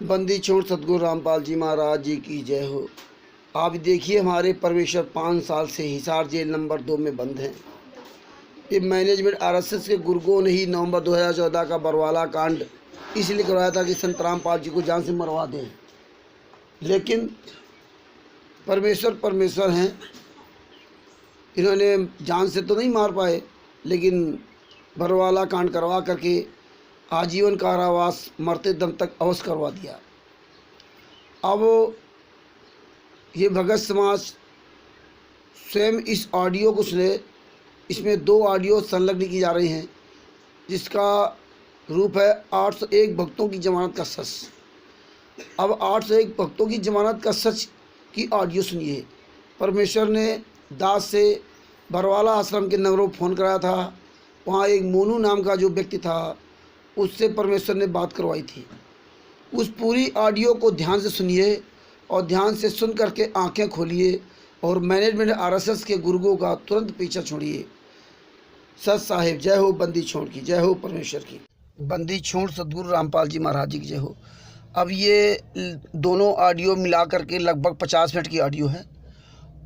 बंदी छोड़ सतगुरु रामपाल जी महाराज जी की जय हो। आप देखिए हमारे परमेश्वर 5 साल से हिसार जेल नंबर 2 में बंद हैं। ये मैनेजमेंट आरएसएस के गुर्गों ने ही नवंबर 2014 का बरवाला कांड इसलिए करवाया था कि संत रामपाल जी को जान से मरवा दें, लेकिन परमेश्वर हैं। इन्होंने जान से तो नहीं मार पाए, लेकिन बरवाला कांड करवा करके आजीवन कारावास मरते दम तक अवश्य करवा दिया। अब ये भगत समाज स्वयं इस ऑडियो को सुने। इसमें 2 ऑडियो संलग्न की जा रही हैं, जिसका रूप है 801 भक्तों की जमानत का सच। अब 801 भक्तों की जमानत का सच की ऑडियो सुनिए। परमेश्वर ने दास से बरवाला आश्रम के नगरों फ़ोन कराया था। वहाँ एक मोनू नाम का जो व्यक्ति था, उससे परमेश्वर ने बात करवाई थी। उस पूरी ऑडियो को ध्यान से सुनिए और ध्यान से सुन करके आंखें खोलिए और मैनेजमेंट आरएसएस के गुर्गों का तुरंत पीछा छोड़िए। सत साहिब जय हो, बंदी छोड़ की जय हो, परमेश्वर की। बंदी छोड़ सतगुरु रामपाल जी महाराज जी की जय हो। अब ये दोनों ऑडियो मिला करके लगभग 50 मिनट की ऑडियो है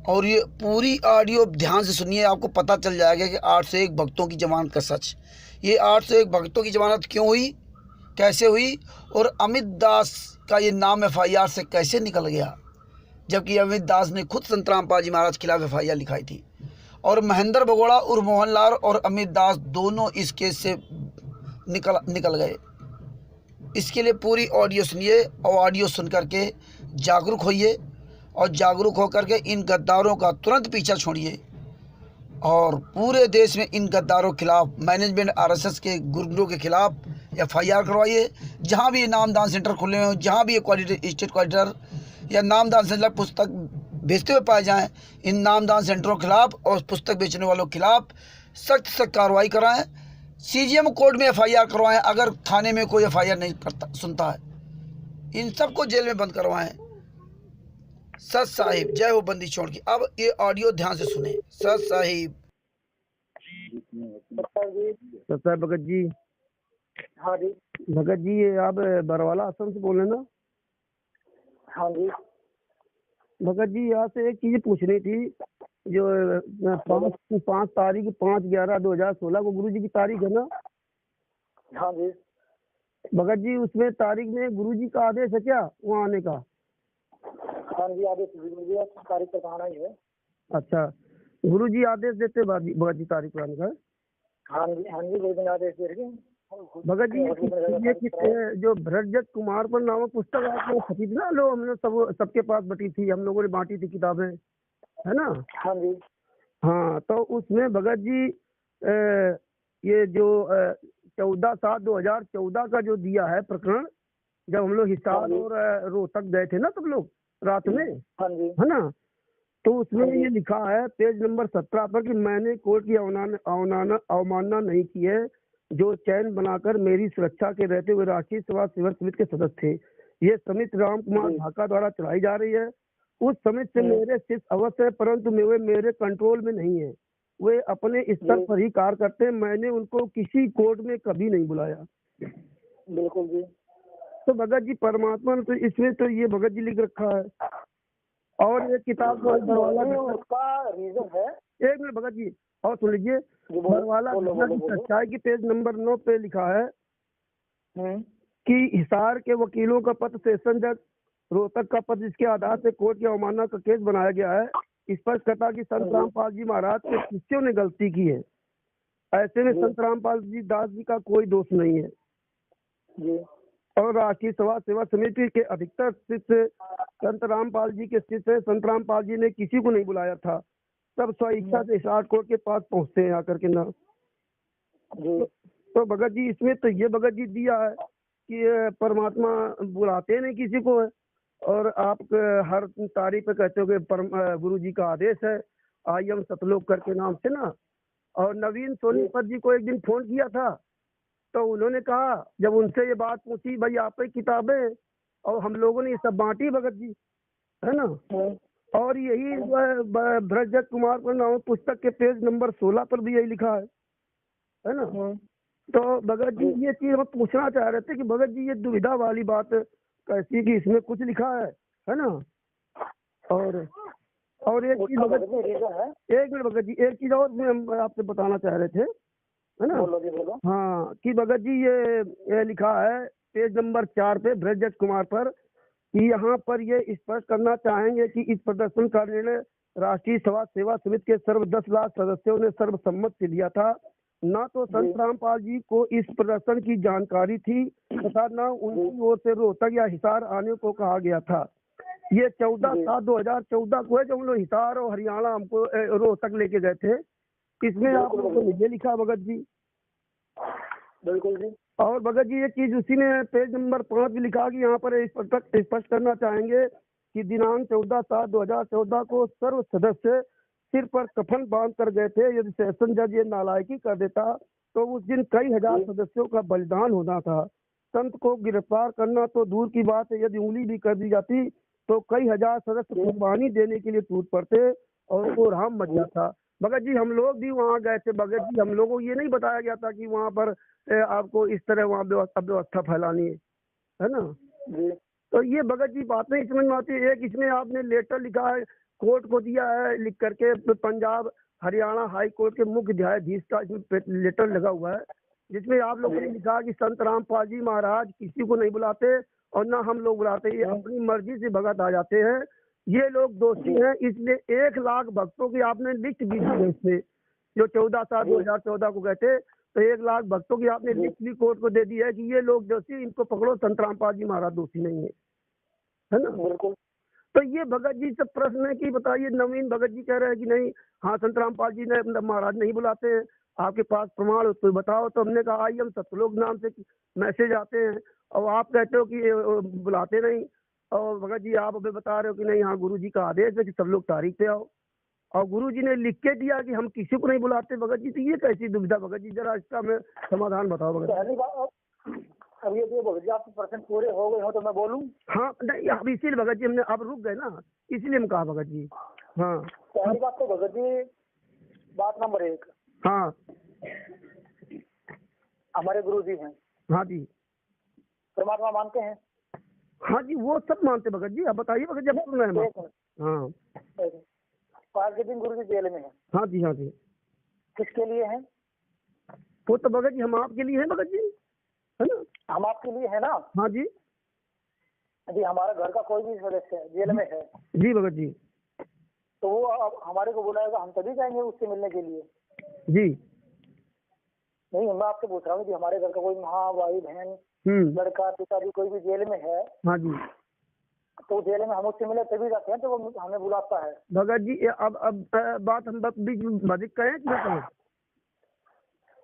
और ये पूरी ऑडियो ध्यान से सुनिए, आपको पता चल जाएगा कि 801 भक्तों की जमानत का सच। ये 801 भक्तों की जमानत क्यों हुई, कैसे हुई और अमित दास का ये नाम एफआईआर से कैसे निकल गया, जबकि अमित दास ने खुद संत रामपाल जी महाराज के खिलाफ एफआईआर लिखाई थी। और महेंद्र बगोड़ा और मोहनलाल और अमित दास दोनों इस केस से निकल गए। इसके लिए पूरी ऑडियो सुनिए और ऑडियो सुन करके जागरूक होइए और जागरूक होकर के इन गद्दारों का तुरंत पीछा छोड़िए और पूरे देश में इन गद्दारों के खिलाफ, मैनेजमेंट आरएसएस के गुर्गों के खिलाफ एफआईआर करवाइए। जहाँ भी ये नामदान सेंटर खुले हुए हैं, जहाँ भी ये क्वालिटी स्टेट क्वालिटर या नामदान सेंटर पुस्तक बेचते हुए पाए जाएं, इन नामदान सेंटरों के खिलाफ और पुस्तक बेचने वालों के खिलाफ सख्त कार्रवाई कराएं। सीजीएम कोर्ट में एफआईआर करवाएं अगर थाने में कोई एफआईआर नहीं करता सुनता है। इन सबको जेल में बंद करवाएं। सत साहिब जय हो, बंदी छोड़ की। अब ये ऑडियो ध्यान से सुने। सत साहिब। सत साहिब भगत जी। हाँ जी। भगत जी, ये आप बरवाला आश्रम से बोल रहे हैं ना? हाँ जी। भगत जी, यहाँ से एक चीज पूछनी थी। जो 5 तारीख 5/11/2016 को गुरु जी की तारीख है ना? हाँ जी। भगत जी, उसमें तारीख में गुरु जी का आदेश है क्या वहाँ आने का? हाँ जी, आदेश तारीख पर आना ही है। अच्छा, गुरु जी आदेश देते भगत जी तारीख पर आने का? हाँ जी, हाँ जी, 2 दिन आदेश दे रहे हैं भगत जी। ये जो भरतजत कुमार पर नामक पुस्तक आपने छपी थी ना, लो हमने सबके पास बटी थी, हम लोगों ने बांटी थी किताबें, है ना? हाँ जी। हाँ, तो उसमें भगत जी ये जो 14/7/2014 का जो दिया है प्रकरण, जब हम लोग हिसार और रोहतक गए थे ना सब लोग रात में, हाँ जी, है ना? तो उसमें ये लिखा है पेज नंबर 17 पर कि मैंने कोर्ट की अवमानना नहीं की है, जो चैन बनाकर मेरी सुरक्षा के रहते हुए राष्ट्रीय सेवा सेवक समिति के सदस्य थे। ये समिति राम कुमार ढाका द्वारा चलाई जा रही है। उस समिति से मेरे शिष्य अवश्य है, परंतु वे मेरे कंट्रोल में नहीं है। वे अपने स्तर पर ही कार्य करते हैं। मैंने उनको किसी कोर्ट में कभी नहीं बुलाया। बिल्कुल जी। तो भगत जी, परमात्मा ने तो इसमें तो ये भगत जी लिख रखा है। और ये किताब उसका रीजन है, एक मिनट भगत जी और सुन लीजिए। बरवाला सच्चाई की पेज नंबर 9 पे लिखा है कि हिसार के वकीलों का पत्र सेशन जज, रोहतक का पत्र, जिसके आधार से कोर्ट की अवमानना का केस बनाया गया है, स्पष्ट कि संत रामपाल जी महाराज के शिष्यों ने गलती की है। ऐसे में संत रामपाल जी दास जी का कोई दोष नहीं है जी। और राष्ट्रीय सेवा समिति के अधिकतर शिष्य संत रामपाल जी के शिष्य संत रामपाल जी ने किसी को नहीं बुलाया था। सब स्व इच्छा से हिसार कोर्ट के पास पहुंचते हैं आकर के ना। तो भगत जी, इसमें तो ये भगत जी दिया है कि परमात्मा बुलाते नहीं किसी को है, और आप हर तारीख पे कहते हो कि गुरु जी का आदेश है, आई एम सतलोक करके नाम से ना। और नवीन सोनीपत जी को एक दिन फोन किया था, तो उन्होंने कहा, जब उनसे ये बात पूछी, भाई आप ही किताबें और हम लोगों ने ये सब बांटी भगत जी, है ना? और यही भरतजत कुमार पर नामक पुस्तक के पेज नंबर 16 पर भी यही लिखा है ना? तो भगत जी, ये चीज हम पूछना चाह रहे थे कि भगत जी, ये दुविधा वाली बात कैसी कि इसमें कुछ लिखा है ना। और एक चीज भगत उसका रीजन है। एक मिनट भगत जी, एक चीज और भी हम आपसे बताना चाह रहे थे, है ना। बोलो जी बोलो। हाँ कि भगत जी ये लिखा है पेज नंबर 4 पे ब्रजदत्त कुमार पर कि यहाँ पर ये स्पष्ट करना चाहेंगे कि इस प्रदर्शन का निर्णय राष्ट्रीय समाज सेवा समिति के सर्व 10 लाख सदस्यों ने सर्वसम्मत से लिया था। न तो संत रामपाल जी को इस प्रदर्शन की जानकारी थी तथा न उनकी ओर से रोहतक या हिसार आने को कहा गया था। ये 14/7/2014 को है जब हम लोग हिसार और हरियाणा हमको रोहतक लेके गए थे। इसमें आप लोगों को ये लिखा भगत जी। बिल्कुल जी। और भगत जी एक चीज उसी ने पेज नंबर 5 में लिखा कि यहाँ पर स्पष्ट करना चाहेंगे कि दिनांक 14/7/2014 को सर्व सदस्य सिर पर कफन बांध कर गए थे। यदि सेशन जज ये नालायकी कर देता तो उस दिन कई हजार सदस्यों का बलिदान होना था। संत को गिरफ्तार करना तो दूर की बात है, यदि उंगली भी कर दी जाती तो कई हजार सदस्य कुर्बानी देने के लिए टूट पड़ते और वो राम मच जाता। भगत जी हम लोग भी वहाँ गए थे भगत जी, हम लोगों को ये नहीं बताया गया था कि वहाँ पर आपको इस तरह वहाँ व्यवस्था फैलानी है ना। तो ये भगत जी बात नहीं समझ में आती है। एक इसमें आपने लेटर लिखा है, कोर्ट को दिया है लिख करके, पंजाब हरियाणा हाई कोर्ट के मुख्य न्यायाधीश का इसमें लेटर लगा हुआ है जिसमें आप लोगों ने लिखा कि संत रामपाल जी महाराज किसी को नहीं बुलाते और ना हम लोग बुलाते, ये अपनी मर्जी से भगत आ जाते हैं, ये लोग दोषी हैं। इसलिए 1 लाख भक्तों की आपने लिस्ट भी दी है इसमें, जो 14/7/2014 को गए थे तो 1 लाख भक्तों की आपने लिस्ट भी कोर्ट को दे दी है कि ये लोग दोषी, इनको पकड़ो, संत रामपाल जी महाराज दोषी नहीं है ना। बिल्कुल। तो ये भगत जी से प्रश्न है कि बताइए, नवीन भगत जी कह रहे हैं कि नहीं, हाँ संत रामपाल जी ने महाराज नहीं बुलाते हैं, आपके पास प्रमाण हो तो बताओ। तो हमने कहा आई हम सतलोक नाम से मैसेज आते हैं और आप कहते हो कि बुलाते नहीं। और भगत जी आप अभी बता रहे हो कि नहीं, हाँ गुरु जी का आदेश है कि सब लोग तारीख पे आओ और गुरु जी ने लिख के दिया कि हम किसी को नहीं बुलाते। भगत जी तो ये कैसी दुविधा भगत जी, जरा इसका हमें समाधान बताओ भगत। पहली बात अब ये जो भगत जी आपके प्रश्न पूरे हो गए हो तो मैं बोलूं। हाँ नहीं, अब इसीलिए भगत जी हमने अब रुक गए ना, इसलिए हम कहा भगत जी। हाँ पहली बात तो भगत जी, बात नंबर 1, हाँ हमारे गुरु जी हैं, हाँ जी, परमात्मा मानते हैं। हाँ जी वो सब मानते भगत जी। अब बताइए भगत जी, अब सुन रहे हैं हम। हाँ आज के दिन गुरु जी जेल में है। हाँ जी, हाँ जी। किसके लिए है? वो तो भगत जी हम आपके लिए हैं भगत जी, है ना। हम आपके लिए है ना। हाँ जी। यदि हमारा घर का कोई भी सदस्य जेल में है जी भगत जी। तो वो अब हमारे को बुलाएगा, हम तभी जाएंगे उससे मिलने के लिए। जी नहीं, मैं आपसे पूछ रहा हूँ कि हमारे घर का कोई माँ भाई बहन लड़का पिताजी कोई भी जेल में है, हाँ जी, तो जेल में हम उससे मिले तभी जाते हैं, तो वो हमें बुलाता है। भगत जी अब बात हम बीच में अधिक कहें कि मैं कहूँ?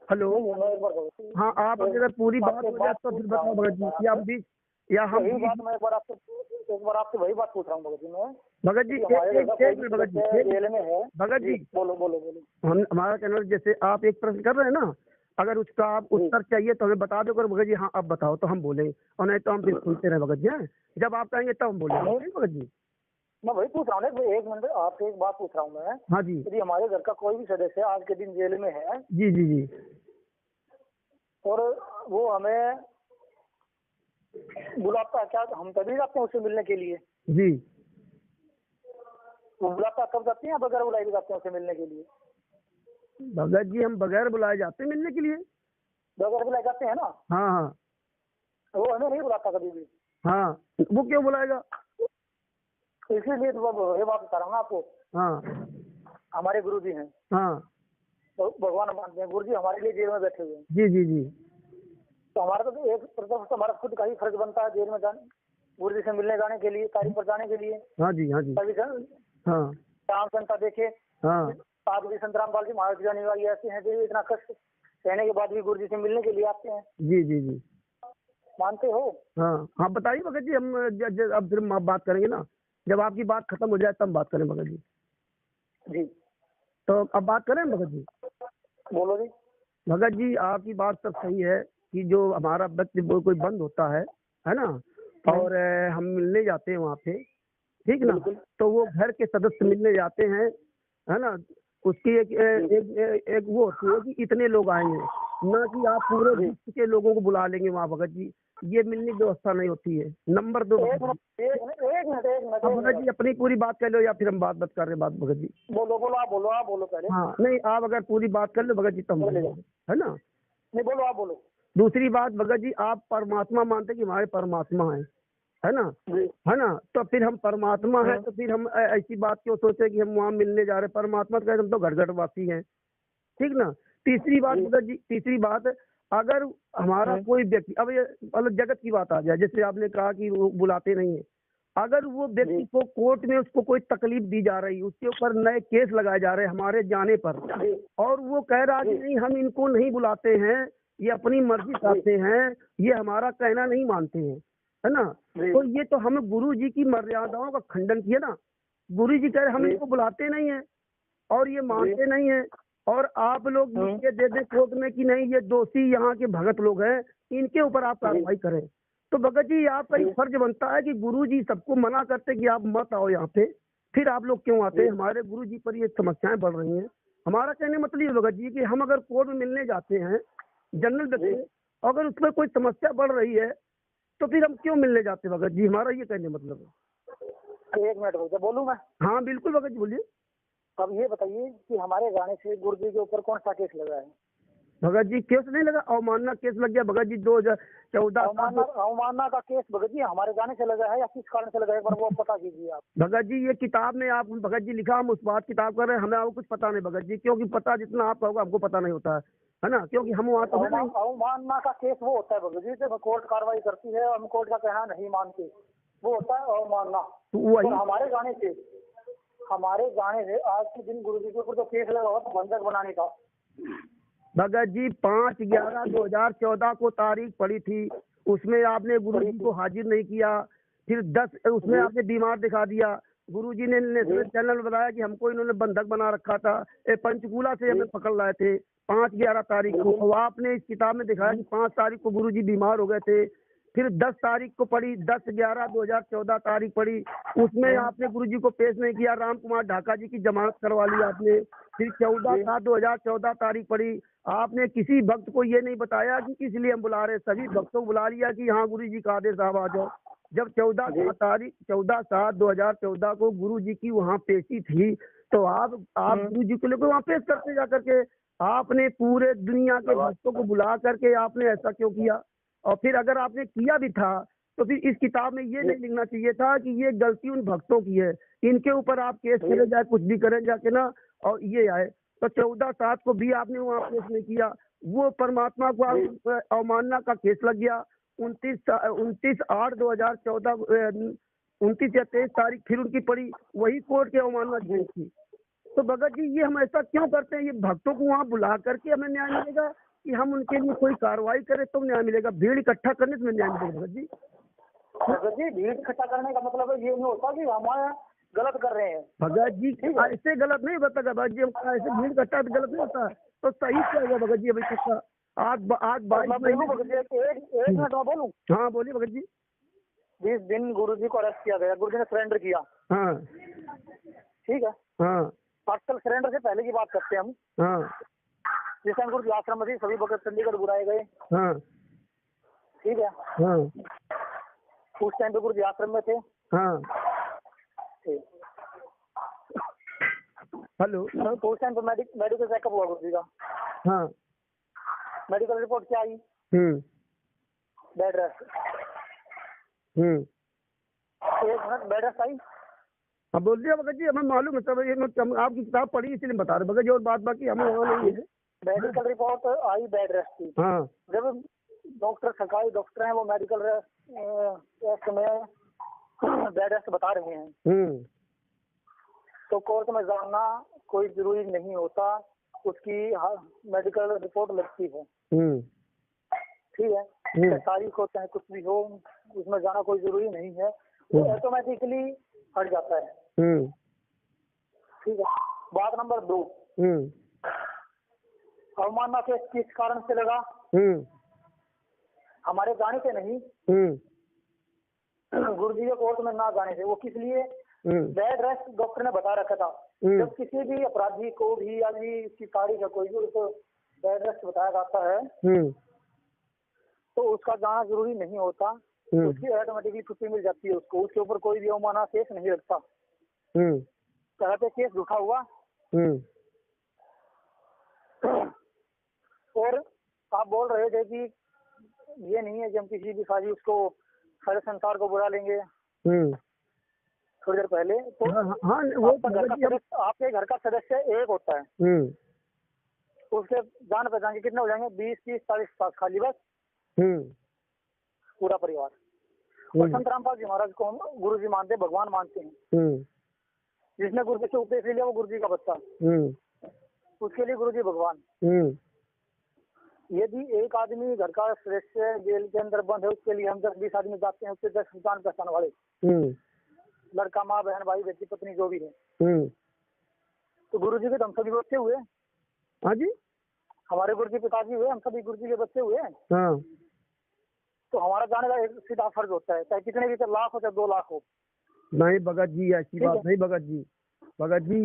हेलो, मैं एक बार कहूँ। हाँ आप अगर पूरी बात हो जाए तो फिर बताओ भगत जी, या हम बीच या हम वही बात मैं एक बार आपसे वही बात पूछ रहा हूँ भगत जी। मैं भगत जी एक मिनट भगत जी, जेल में है। भगत जी बोलो बोलो बोलो। हम हमारा कहना है, जैसे आप एक प्रश्न कर रहे हैं ना, अगर उसका आप उत्तर चाहिए तो हमें बता दो कर भगत जी, हाँ अब बताओ तो हम बोलेंगे, और नहीं तो हम फिर सुनते रहे भगत जी। हैं जब आप कहेंगे तब हम बोलेंगे भगत जी। मैं वही पूछ रहा हूँ, एक मिनट आपसे एक बात पूछ रहा हूँ मैं। हाँ जी। यदि हमारे घर का कोई भी सदस्य आज के दिन जेल में है, जी जी जी, और वो हमें बुलाता है, क्या हम तभी जाते हैं उससे मिलने के लिए? जी वो बुलाता कब जाते हैं, बगैर बुलाए भी जाते हैं उससे मिलने के लिए? भगत जी हम बगैर बुलाए जाते हैं मिलने के लिए। बगैर बुलाए जाते हैं ना। हाँ हाँ, वो हमें नहीं बुलाता कभी भी। हाँ वो क्यों बुलाएगा? इसीलिए तो ये बात बता रहा हूँ आपको। हाँ हमारे गुरु जी हैं, हाँ, तो भगवान मानते हैं, गुरु जी हमारे लिए जेल में बैठे हुए हैं। जी जी जी, तो हमारा तो एक प्रथम हमारा खुद का ही फर्ज बनता है जेल में जाने, गुरु जी से मिलने जाने के लिए, तारीफ पर जाने के लिए। हाँ जी, हाँ जी, तभी हाँ राम संता देखे, हाँ, आज भी संत रामपाल जी महाराज की अनुयायी ऐसे हैं जो इतना कष्ट सहने के बाद भी गुरु जी से मिलने के लिए आते हैं। जी जी जी, मानते हो? हाँ हाँ बताइए भगत जी, हम अब फिर आप बात करेंगे ना, जब आपकी बात खत्म हो जाए तब बात करें भगत जी। जी तो अब बात करें भगत जी। बोलो जी। भगत जी आपकी बात सब सही है कि जो हमारा व्यक्ति कोई बंद होता है ना, और हम मिलने जाते हैं वहाँ पे, ठीक ना, तो वो घर के सदस्य मिलने जाते हैं, है ना। उसकी एक वो होती है कि इतने लोग आएंगे, ना कि आप पूरे विश्व के लोगों को बुला लेंगे वहाँ भगत जी। ये मिलने की व्यवस्था नहीं होती है। नंबर 2 एक मिनट एक मिनट एक मिनट एक मिनट अब एक भगत मिनट। जी अपनी पूरी बात कर लो या फिर हम बात कर रहे हैं बात भगत जी। बोलो बोलो आप बोलो पहले। हाँ नहीं, आप अगर पूरी बात कर लो भगत जी तो हम बोलिए। बोलेंगे, है ना। नहीं बोलो आप बोलो। दूसरी बात भगत जी, आप परमात्मा मानते कि हमारे परमात्मा है ना, जी है ना। तो फिर हम परमात्मा है तो फिर हम ऐसी बात क्यों सोचे कि हम वहाँ मिलने जा रहे हैं। परमात्मा तो कहते हम तो घर घर वासी हैं, ठीक ना। तीसरी बात भगत जी, तीसरी बात, अगर हमारा कोई व्यक्ति, अब ये मतलब जगत की बात आ जाए, जैसे आपने कहा कि वो बुलाते नहीं है, अगर वो व्यक्ति को कोर्ट में उसको कोई तकलीफ दी जा रही, उसके ऊपर नए केस लगाए जा रहे हैं हमारे जाने पर, जी और वो कह रहा है कि नहीं हम इनको नहीं बुलाते हैं, ये अपनी मर्जी चाहते हैं, ये हमारा कहना नहीं मानते हैं, है ना। तो ये तो हम गुरु जी की मर्यादाओं का खंडन किया ना। गुरु जी कह रहे हम इनको बुलाते नहीं है और ये मानते नहीं है, और आप लोग ये दे दे कोर्ट में कि नहीं ये दोषी यहाँ के भगत लोग हैं, इनके ऊपर आप कार्रवाई करें। तो भगत जी आपका ये फर्ज बनता है कि गुरु जी सबको मना करते कि आप मत आओ यहाँ पे, फिर आप लोग क्यों आते हैं। हमारे गुरु जी पर ये समस्याएं बढ़ रही हैं। हमारा कहने मतलब ये भगत जी कि हम अगर कोर्ट में मिलने जाते हैं जनरल व्यक्ति, अगर उसमें कोई समस्या बढ़ रही है तो फिर हम क्यों मिलने जाते हैं भगत जी। हमारा ये कहने मतलब है। एक मिनट रुको, बोलूँ मैं? हाँ बिल्कुल भगत जी बोलिए। अब ये बताइए कि हमारे गाने से गुरु जी के ऊपर कौन सा केस लगा है? भगत जी केस नहीं लगा, अवमानना केस लग गया भगत जी 2014। अवमानना का केस भगत जी हमारे गाने से लगा है या किस कारण से लगा है, एक बार वो पता कीजिए आप। भगत जी ये किताब में आप भगत जी लिखा, हम उस बात किताब कर रहे हैं, हमें आपको कुछ पता नहीं भगत जी, क्योंकि पता जितना आपका होगा हमको पता नहीं होता है ना, क्योंकि हम वहाँ तो है नहीं। अवमानना का केस वो होता है भगत जी जब कोर्ट कार्रवाई करती है और हम कोर्ट का कहना नहीं मानते, वो होता है अवमानना। तो वही और हमारे गाने से आज के दिन गुरु जी के ऊपर जो केस लगा हुआ था बंधक बनाने का, भगत जी 5/11/2014 को तारीख पड़ी थी, उसमें आपने गुरु जी को हाजिर नहीं किया। फिर 10 उसमें आपने बीमार दिखा दिया। गुरु जी ने नेशनल चैनल में बताया कि हमको इन्होंने बंधक बना रखा था, पंचकूला से हमें पकड़ लाए थे 5/11 तारीख को। तो आपने इस किताब में दिखाया कि 5 तारीख को गुरु जी बीमार हो गए थे। फिर 10 तारीख को पड़ी, 10/11/2014 तारीख पड़ी, उसमें आपने गुरु जी को पेश नहीं किया, राम कुमार ढाका जी की जमानत करवा ली आपने। फिर 14/7/2014 तारीख पड़ी, आपने किसी भक्त को ये नहीं बताया कि किस लिए हम बुला रहे, सभी भक्तों को बुला लिया कि हाँ गुरु जी का आदेश साहब आ जाओ। जब 14/7/2014 को गुरु जी की वहाँ पेशी थी, तो आप गुरु जी को लेकर वहाँ पेश करते जा करके आपने पूरे दुनिया के भक्तों को बुला करके आपने ऐसा क्यों किया। और फिर अगर आपने किया भी था तो फिर इस किताब में ये नहीं लिखना चाहिए था कि ये गलती उन भक्तों की है, इनके ऊपर आप केस करे जाए, कुछ भी करें जाके ना, और ये आए। तो 14/7 को भी आपने वहाँ पेश नहीं किया, वो परमात्मा को अवमानना का केस लग गया। 29/8/2014 29 या 23 तारीख फिर उनकी पड़ी, वही कोर्ट के अवमानना केस थी। तो भगत जी ये हम ऐसा क्यों करते हैं, ये भक्तों को वहाँ बुला करके हमें न्याय मिलेगा कि हम उनके लिए कोई कार्रवाई करें तो न्याय मिलेगा, भीड़ इकट्ठा करने से न्याय मिलेगा भगत जी। भगत जी भीड़ इकट्ठा करने का मतलब है ये नहीं होता कि हमारे गलत कर रहे हैं भगत जी। ऐसे गलत नहीं होता भगत जी, ऐसे भीड़ इकट्ठा गलत नहीं होता, तो सही क्या है भगत जी। अभी तक आज 22 महीने। एक मिनट में बोलूं? हाँ बोलिए भगत जी। जिस दिन गुरु जी को अरेस्ट किया गया, गुरु जी ने सरेंडर किया, हाँ ठीक है, हाँ आजकल सरेंडर से पहले की बात करते हैं हम। हाँ जिस टाइम गुरु जी आश्रम में थे, सभी भगत चंडीगढ़ बुलाए गए, हाँ ठीक है, हाँ उस टाइम पे गुरु जी आश्रम में थे। हाँ हेलो। तो उस टाइम पे मेडिकल चेकअप हुआ गुरु जी का। हाँ मेडिकल रिपोर्ट क्या आई? Bed rest. एक मिनट, बेड रेस्ट आई। अब बोल दिया भगत जी, हमें मालूम है सब, ये हम आपकी किताब पढ़ी इसलिए बता रहे भगत जी, और बात बाकी हमें वहाँ नहीं है। मेडिकल रिपोर्ट आई बेड रेस्ट की। हाँ जब डॉक्टर, सरकारी डॉक्टर हैं, वो मेडिकल रेस्ट में बेड रेस्ट बता रहे हैं, तो कोर्ट में जाना कोई जरूरी नहीं होता, उसकी मेडिकल रिपोर्ट लगती है, ठीक है, तारीख हो चाहे कुछ भी हो, उसमें जाना कोई जरूरी नहीं है, वो ऑटोमेटिकली हट जाता है, ठीक है। बात नंबर 2, अवमानना केस किस कारण से लगा? हमारे जाने से नहीं, गुरु जी के कोर्ट में ना जाने से। वो किस लिए? बेड रेस्ट डॉक्टर ने बता रखा था। जब किसी भी अपराधी को भी यदि इसकी तारीख है कोई भी, उसको बेड रेस्ट बताया जाता है, तो उसका जाना जरूरी नहीं होता, उसकी ऑटोमेटिकली छुट्टी मिल जाती है उसको, उसके ऊपर कोई भी अवमानना केस नहीं लगता। तरह पे केस उठा हुआ। और आप बोल रहे थे कि ये नहीं है कि हम किसी भी साजी उसको सारे संसार को बुला लेंगे थोड़ी देर पहले, तो हाँ वो आपके घर का सदस्य एक होता है, उसके जान पहचान के कितने हो जाएंगे, 20, 30, 40 खाली बस पूरा परिवार। और संत रामपाल जी महाराज को हम गुरु जी मानते हैं, भगवान मानते हैं। जिसने गुरु जी से उपदेश लिया वो गुरु जी का बच्चा, उसके लिए गुरु जी भगवान। यदि एक आदमी घर का सदस्य जेल के अंदर बंद है, उसके लिए हम 10-20 आदमी जाते हैं, उसके 10 जान पहचान वाले, लड़का, माँ, बहन, भाई, बेटी, पत्नी जो भी है, तो गुरु जी के तो हम सभी बच्चे हुए। हाँ जी, हमारे गुरु जी पिताजी हुए, हम सभी गुरु जी के बच्चे हुए। हाँ। तो हमारा जाने का एक सीधा फर्ज होता है, चाहे कितने भी लाख हो चाहे 2 लाख हो। नहीं भगत जी, ऐसी बात नहीं भगत जी। भगत जी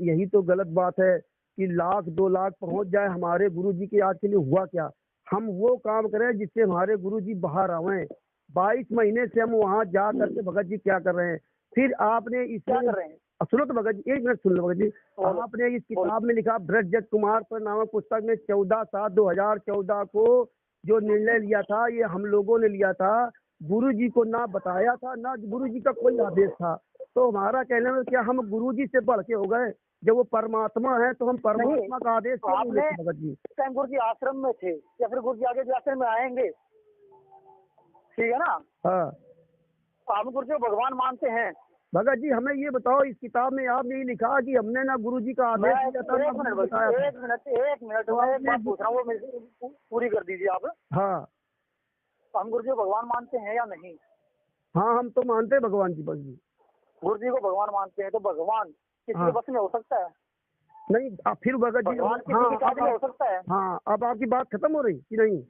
यही तो गलत बात है कि 1,00,000 2 लाख पहुंच जाए हमारे गुरुजी के आज के लिए। हुआ क्या, हम वो काम करें जिससे हमारे गुरुजी बाहर आवे। 22 महीने से हम वहाँ जा करके भगत जी क्या कर रहे हैं। फिर आपने क्या कर रहे हैं, सुनो तो भगत जी, 1 मिनट सुन लो भगत जी। आपने इस किताब में लिखा, ब्रजजट कुमार पर नामक पुस्तक में 14/7/2014 को जो निर्णय लिया था, ये हम लोगों ने लिया था, गुरुजी को ना बताया था, ना गुरुजी का कोई आदेश था। तो हमारा कहने में क्या हम गुरुजी से बढ़ के हो गए? जब वो परमात्मा है तो हम परमात्मा का आदेश क्यों नहीं लेते भगत जी? इस टाइम गुरु जी आश्रम में थे या फिर गुरु जी आगे आश्रम में आएंगे, ठीक है ना? हाँ, हम गुरु जी को भगवान मानते हैं। भगत जी हमें ये बताओ, इस किताब में आपने ये लिखा कि हमने ना गुरुजी का आदेश दिया था, एक मिनट मैं एक बात पूछ रहा हूँ, वो पूरी कर दीजिए आप। हाँ, हम गुरु जी को भगवान मानते हैं या नहीं? हाँ, हम तो मानते हैं भगवान जी। भगत जी गुरु जी को भगवान मानते हैं, तो भगवान किसी के बस में हो सकता है? नहीं, फिर भगत जी भगवान किसी के काबिल हो सकता है? हाँ, अब आपकी बात खत्म हो रही कि नहीं?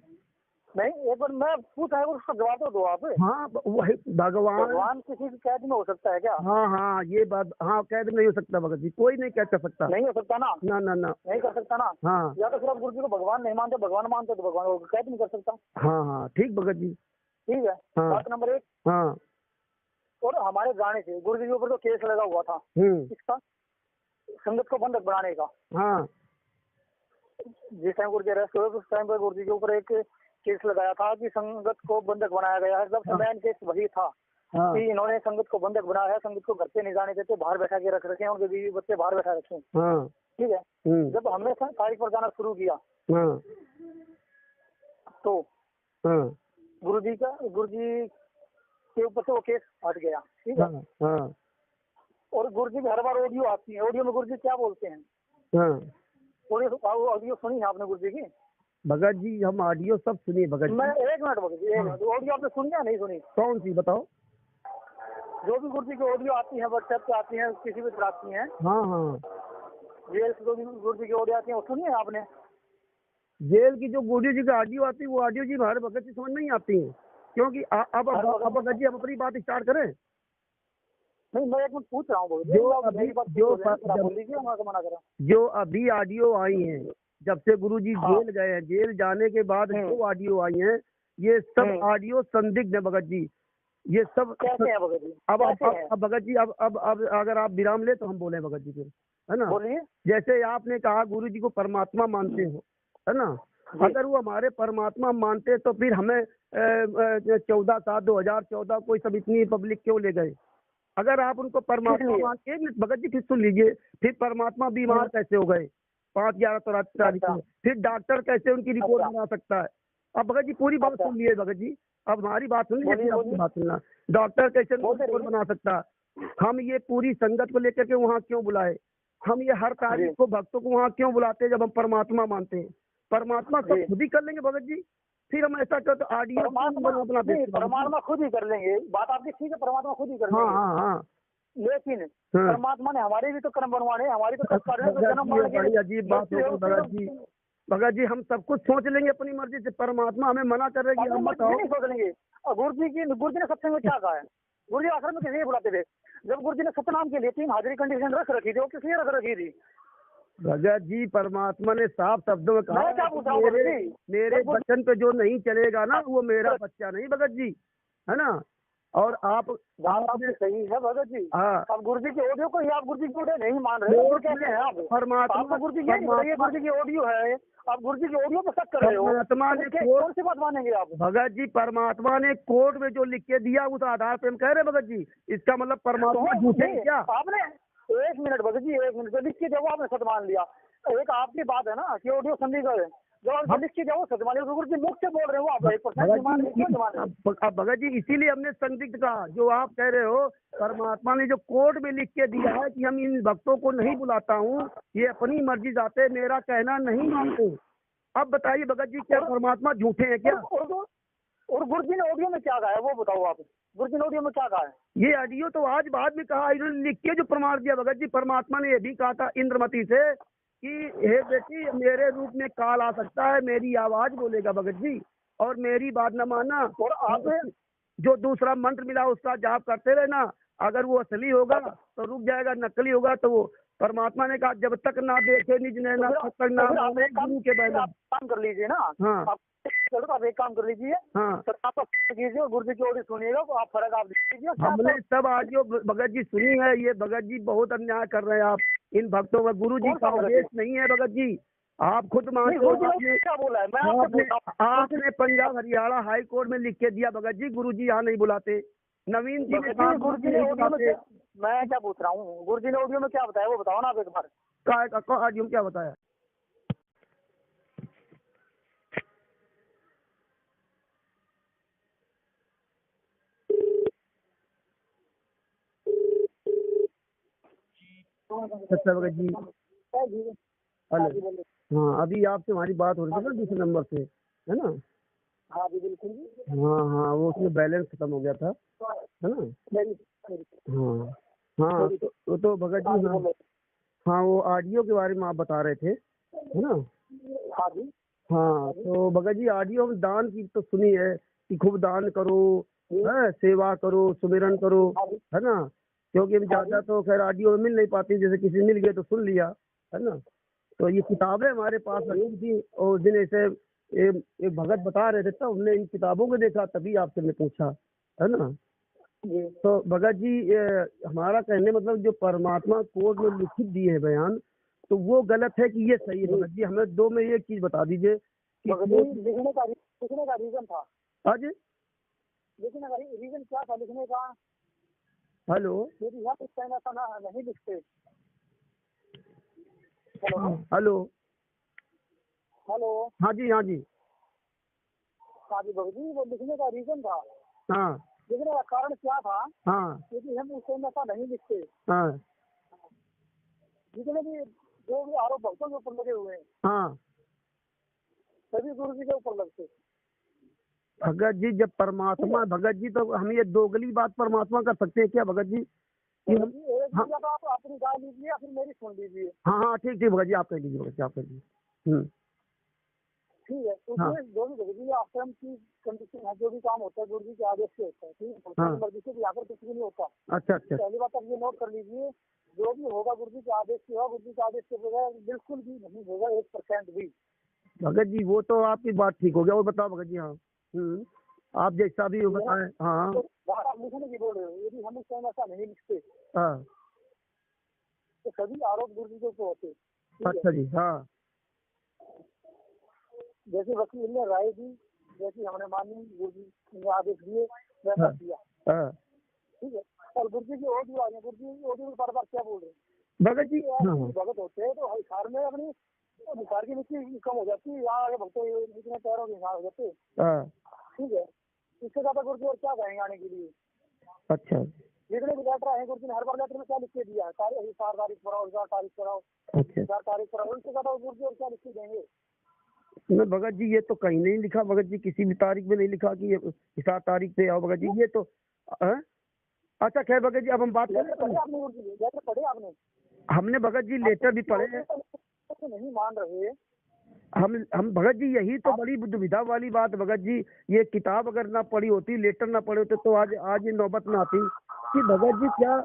नहीं, एक बार मैं पूछा है, उसका जवाब तो दो आप। हाँ, वही भगवान किसी की कैद में हो सकता है क्या? हाँ हाँ, ये बात, हाँ, कैद नहीं हो सकता भगत जी, कोई नहीं कैद कर सकता। नहीं हो सकता ना? ना ना ना, नहीं कर सकता ना? हाँ। या तो फिर आप गुरु जी को भगवान नहीं मानते, भगवान मानते तो भगवान को कैद नहीं कर सकता। हाँ हाँ, ठीक भगत जी, ठीक है। हाँ। बात नंबर 1। हाँ। और हमारे जाने से गुरु जी के ऊपर तो केस लगा हुआ था, इसका संगत को बंधक बनाने का। हाँ। जिस टाइम गुरु जी अरेस्ट हुए उस टाइम पर गुरु जी के ऊपर एक केस लगाया था कि संगत को बंधक बनाया गया है। सबसे मेन केस वही था कि इन्होंने संगत को बंधक बनाया है, संगत को घर पे नहीं जाने देते, बाहर बैठा के रख रखे हैं, उनके बीवी बच्चे बाहर बैठा रखे हैं। ठीक है। जब हमने तारीख पर जाना शुरू किया तो गुरु जी के ऊपर से वो केस हट गया। ठीक है। और गुरु जी की हर बार ऑडियो आती है, ऑडियो में गुरु जी क्या बोलते हैं? ऑडियो सुनी है आपने गुरु जी की? भगत जी हम ऑडियो सब सुनिए भगत जी। मैं एक मिनट भगत जी, ऑडियो आपने सुनी या नहीं सुनी? कौन सी बताओ? जो भी गुरु जी की ऑडियो आती है, व्हाट्सएप पे आती है, किसी भी तरह आती है। हाँ हाँ, जेल से जो भी गुरु जी की ऑडियो आती है वो सुनी है आपने? जेल की जो गुरु जी की ऑडियो आती है वो ऑडियो जी हमारे भगत जी समझ नहीं आती है, क्योंकि अब भगत जी अब अपनी बात स्टार्ट करें। नहीं, मैं एक मिनट पूछ रहा हूँ। जो अभी ऑडियो आई है, जब से गुरुजी जेल गए हैं, जेल जाने के बाद जो ऑडियो आई हैं, ये सब ऑडियो संदिग्ध है भगत जी। ये सब कैसे है भगत जी? अब भगत जी अब अगर आप विराम ले तो हम बोले भगत जी, फिर है ना? बोलिए। जैसे आपने कहा गुरुजी को परमात्मा मानते हो, है ना? अगर वो हमारे परमात्मा मानते तो फिर हमें 14/7/2014 कोई सब इतनी पब्लिक क्यों ले गए? अगर आप उनको परमात्मा मानते, एक मिनट भगत जी फिर सुन लीजिए, फिर परमात्मा बीमार कैसे हो गए 5/11 को? फिर डॉक्टर कैसे उनकी रिपोर्ट बना सकता है? अब भगत जी पूरी बात सुन लिए भगत जी, अब हमारी बात सुन लीजिए, आपकी बात सुनना। डॉक्टर कैसे रिपोर्ट बना सकता? हम ये पूरी संगत को लेकर के वहाँ क्यों बुलाए? हम ये हर तारीख को भक्तों को वहाँ क्यों बुलाते हैं जब हम परमात्मा मानते हैं? परमात्मा सब खुद ही कर लेंगे भगत जी। फिर हम ऐसा करते ऑडियो परमात्मा खुद ही कर लेंगे, बात आपकी ठीक है, परमात्मा खुद ही कर लेंगे। हाँ। लेकिन परमात्मा ने हमारे भी तो कर्म बनवाने, हमारी तो बड़ी अजीब बात है भगत जी। भगत जी हम सब कुछ सोच लेंगे अपनी मर्जी से, परमात्मा हमें मना कर रहे हैं, हम नहीं सोच लेंगे। और गुरु जी ने सत्संग में क्या कहा है? गुरु जी आश्रम में किसी बुलाते थे? जब गुरु जी ने सतनाम के लिए 3 हाजिरी कंडीशन रख रखी थी, वो किस लिए रख रखी थी? भगत जी परमात्मा ने साफ शब्दों में कहा मैं क्या पूछ रहा हूँ भगत जी? मेरे वचन पे जो नहीं चलेगा ना वो मेरा बच्चा नहीं भगत जी, है ना। और आप बात आपने सही है भगत जी। हाँ अब गुरु जी के ऑडियो को ही आप गुरु जी की ऑडियो नहीं मान रहे हो, कैसे हैं आप? परमात्मा आपको गुरु जी ये नहीं बताइए गुरु जी की ऑडियो है, आप गुरु जी की ऑडियो पर शक कर रहे हो, परमात्मा ने कौन सी बात मानेंगे आप? भगत जी परमात्मा ने कोर्ट में जो लिख के दिया उस आधार पे हम कह रहे हैं भगत जी, इसका मतलब परमात्मा झूठे हैं क्या? आपने 1 मिनट भगत जी, 1 मिनट, तो लिख के जब आपने सच मान लिया, एक आपकी बात है ना कि ऑडियो संदिग्ध है, जो लिख के जाओ सच मान लिया, गुरु जी मुख से बोल रहे हो, आप 1% मान रहे। अब भगत जी इसीलिए हमने संदिग्ध कहा, जो आप कह रहे हो परमात्मा ने जो कोर्ट में लिख के दिया है कि हम इन भक्तों को नहीं बुलाता हूँ, ये अपनी मर्जी जाते, मेरा कहना नहीं मानते। अब बताइए भगत जी क्या परमात्मा झूठे हैं क्या? और गुरु जी ने ऑडियो में क्या कहा है वो बताओ आप, गुरु जी ने ऑडियो में क्या कहा है? ये ऑडियो तो आज बाद में कहा, इन्होंने लिख के जो प्रमाण दिया भगत जी, परमात्मा ने ये भी कहा था इंद्रमती से कि हे बेटी मेरे रूप में काल आ सकता है, मेरी आवाज बोलेगा भगत जी, और मेरी बात न मानना, और आपने जो दूसरा मंत्र मिला उसका जाप करते रहना, अगर वो असली होगा तो रुक जाएगा, नकली होगा तो वो परमात्मा ने कहा जब तक ना देखे निज नैना तब तक ना गुरु के बैठा। काम कर लीजिए ना, हाँ चलो आप एक काम कर लीजिए, हाँ कीजिए और गुरु जी की ऑडियो सुनिएगा तो आप फर्क आप दीजिए। हमने सब ऑडियो भगत जी सुनी है, ये भगत जी बहुत अन्याय कर रहे हैं आप इन भक्तों का, गुरु जी का आदेश नहीं है भगत जी, आप खुद मानते हो। क्या बोला है? आपने पंजाब हरियाणा हाई कोर्ट में लिख के दिया भगत जी गुरु जी यहाँ नहीं बुलाते, नवीन जी ने कहा गुरु जी ने ऑडियो में, मैं क्या पूछ रहा हूँ, गुरु जी ने ऑडियो में क्या बताया वो बताओ ना आप एक बार। ऑडियो में क्या बताया? अच्छा भगत जी हेलो, हाँ अभी आपसे हमारी बात हो रही थी ना दूसरे नंबर से, है ना? हाँ जी बिल्कुल। हाँ वो उसमें बैलेंस खत्म हो गया था, है ना? हाँ हाँ तो भगत जी हाँ वो ऑडियो के बारे में आप बता रहे थे, है ना? हाँ जी हाँ तो भगत जी ऑडियो में दान की तो सुनी है कि खूब दान करो, है सेवा करो, सुमिरन करो, है ना? क्योंकि हम ज्यादा तो खैर ऑडियो में मिल नहीं पाती, जैसे किसी मिल गए तो सुन लिया, है ना? तो ये किताबें हमारे पास रखी थी और दिन ऐसे एक भगत बता रहे थे तो हमने इन किताबों को देखा तभी आपसे मैं पूछा, है ना? तो भगत जी हमारा कहने मतलब जो परमात्मा कोर्ट में लिखित दिए है बयान, तो वो गलत है कि ये सही है? भगत जी हमें दो में एक चीज बता दीजिए कि लिखने का रीजन था आज लिखने का रीजन क्या था लिखने का? हेलो ऐसा नहीं लिखते। हेलो हेलो हाँ जी हाँ जी भगत जी वो लिखने का रीजन था, हाँ लिखने का कारण क्या था? हाँ क्योंकि हम उसको ऐसा नहीं लिखते, हाँ जितने भी जो भी आरोप भक्तों के ऊपर लगे हुए हैं हाँ सभी गुरु जी के ऊपर लगते। भगत जी जब परमात्मा भगत जी तो हम ये दोगली बात परमात्मा कर सकते हैं क्या भगत जी? आप अपनी गाय लीजिए या फिर मेरी सुन लीजिए। हाँ हाँ ठीक ठीक भगत जी आप कह लीजिए, भगत जी आप कह लीजिए। ठीक है उसमें जो भी भगत जी आश्रम की कंडीशन है, जो भी काम होता है गुरु जी के आदेश से होता है, ठीक है? मर्जी से यहाँ पर कुछ भी नहीं होता। अच्छा अच्छा पहली बात आप ये नोट कर लीजिए, जो भी होगा गुरु जी के आदेश से होगा, गुरु जी के आदेश के बगैर बिल्कुल भी नहीं होगा 1% भी। भगत जी वो तो आपकी बात ठीक हो गया, वो बताओ भगत जी। हाँ आप जैसा भी बताएं। हाँ आप लिखने की बोल रहे हो, यदि हम उस टाइम ऐसा नहीं लिखते हाँ तो सभी आरोप गुरु जी के ऊपर होते। अच्छा जी हाँ जैसे वकील ने राय दी, जैसे हमने मानी, गुरु जी ने आदेश दिए वैसा किया, ठीक है? और गुरु जी की ऑडियो आ गई, गुरु जी की ऑडियो में बार बार क्या बोल रहे हैं भगत जी? भगत होते हैं तो हिसार में अपनी हिसार की मिट्टी कम हो जाती है, यहाँ आगे भक्तों इतने पैरों के हिसार हो जाते, ठीक है? इससे ज्यादा गुरु जी और क्या कहेंगे आने के लिए? अच्छा जितने भी लेटर आए गुरु जी ने हर बार लेटर में क्या लिख के दिया है? 4 तारीख कराओ, 4 तारीख कराओ, 4 तारीख कराओ, इससे ज्यादा गुरु जी और क्या लिख के देंगे? मैं भगत जी ये तो कहीं नहीं लिखा भगत जी, किसी भी तारीख में नहीं लिखा कि ये 7 तारीख पे आओ भगत जी, ये तो अच्छा खैर भगत जी अब हम बात करें। पढ़े आपने? हमने भगत जी लेटर भी पढ़े हैं, नहीं मान रहे हम भगत जी यही तो बड़ी दुविधा वाली बात भगत जी, ये किताब अगर ना पढ़ी होती, लेटर ना पढ़े होते तो आज ये नौबत ना आती कि भगत जी क्या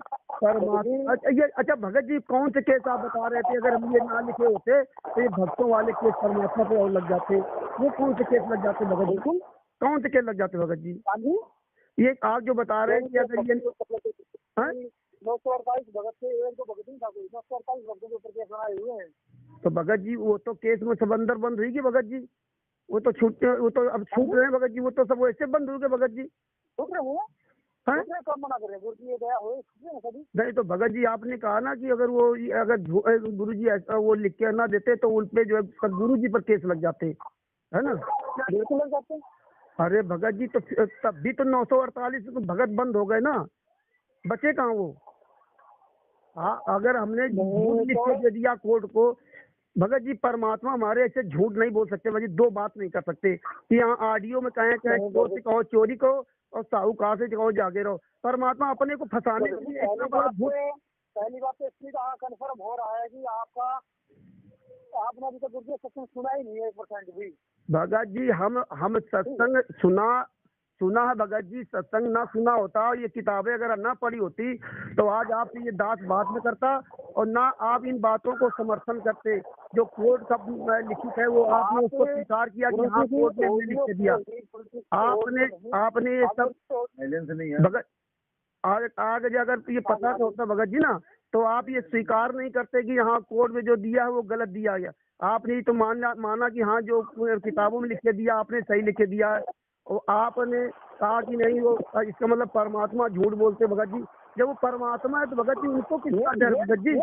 परमात्मा ये अच्छा भगत जी कौन से केस आप बता रहे थे? अगर हम ये ना लिखे होते तो ये भक्तों वाले केस परमात्मा पे और लग जाते, वो कौन से केस लग जाते भगत जी? कौन से केस लग जाते भगत जी? ये आप जो बता रहे हैं कि अगर ये 948 भगत से एक तो भगत नहीं था, 948 भक्तों के ऊपर केस बनाए हुए हैं। तो भगत जी वो तो केस में सब अंदर बंद हुई कि भगत जी? वो तो अब छूट रहे हैं भगत जी, वो तो सब वैसे बंद हो गए भगत जी। छूट रहे हैं कब मना कर रहे हैं? गुरु जी दया हो सभी। नहीं तो भगत जी आपने कहा ना कि अगर गुरु जी ऐसा वो लिख के ना देते तो उन पे जो है गुरु जी पर केस लग जाते, है ना? बिल्कुल लग जाते हैं। अरे भगत जी तो तब भी तो 948 भगत बंद हो गए ना, बचे कहाँ वो? हाँ अगर हमने झूठ लिख के दे दिया कोर्ट को, भगत जी परमात्मा हमारे ऐसे झूठ नहीं बोल सकते भगत जी, दो बात नहीं कर सकते कि यहाँ ऑडियो में कहें चोर से कहो चोरी करो और साहूकार से कहो जागे रहो। परमात्मा अपने को फंसाने के लिए इतना बड़ा झूठ। पहली बात तो इसलिए कन्फर्म हो रहा है कि आपने अभी तक गुरु सत्संग सुना ही नहीं है 1% भी। भगत जी हम सत्संग सुना है भगत जी, सत्संग ना सुना होता और ये किताबें अगर ना पढ़ी होती तो आज आप ये दास बात में करता और ना आप इन बातों को समर्थन करते। जो कोर्ट सब लिखित है वो आपने उसको स्वीकार किया कि हाँ कोर्ट ने लिख के दिया। आपने ये सब भगत आगे अगर ये पता तो होता भगत जी ना, तो आप ये स्वीकार नहीं करते कि हाँ कोर्ट में जो दिया है वो गलत दिया गया। आपने तो माना कि हाँ जो किताबों में लिख के दिया आपने सही लिख के दिया है, और आपने कहा कि नहीं वो इसका मतलब परमात्मा झूठ बोलते। भगत जी जब वो परमात्मा है तो भगत जी उनको किसका डर भगत जी?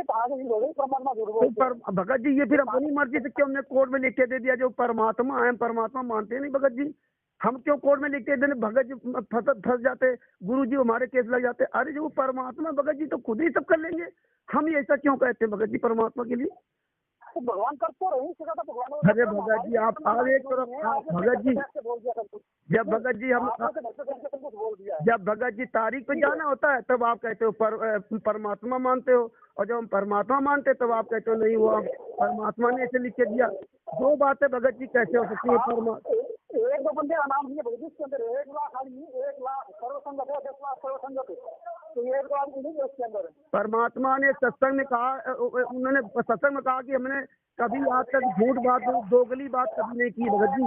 भगत जी ये फिर अपनी मर्जी से क्यों हमने कोर्ट में लिख के दे दिया? जो परमात्मा है परमात्मा मानते नहीं भगत जी, हम क्यों कोर्ट में लिख के देने? भगत जी फंस जाते, गुरु जी हमारे केस लग जाते। अरे जो वो परमात्मा भगत जी तो खुद ही सब कर लेंगे, हम ये ऐसा क्यों कहते हैं भगत जी परमात्मा के लिए? तो भगवान कर तो रही भगवान। अरे भगत जी आप आगे एक तरफ भगत जी जब भगत जी तारीख पे जाना होता है तब आप कहते हो परमात्मा मानते हो, और जब हम परमात्मा मानते तब आप कहते हो नहीं वो परमात्मा ने ऐसे लिख के दिया। दो बातें भगत जी कैसे हो सकती है? एक दो बंदे का नाम नहीं है भगत जी, इसके अंदर 1 लाख आदमी 1 लाख सर्वसंगत है, 10 लाख सर्वसंगत है, तो ये एक आदमी नहीं है इसके अंदर। परमात्मा ने सत्संग में कहा, उन्होंने सत्संग में कहा कि हमने कभी आज तक झूठ बात दोगली बात कभी नहीं की भगत जी,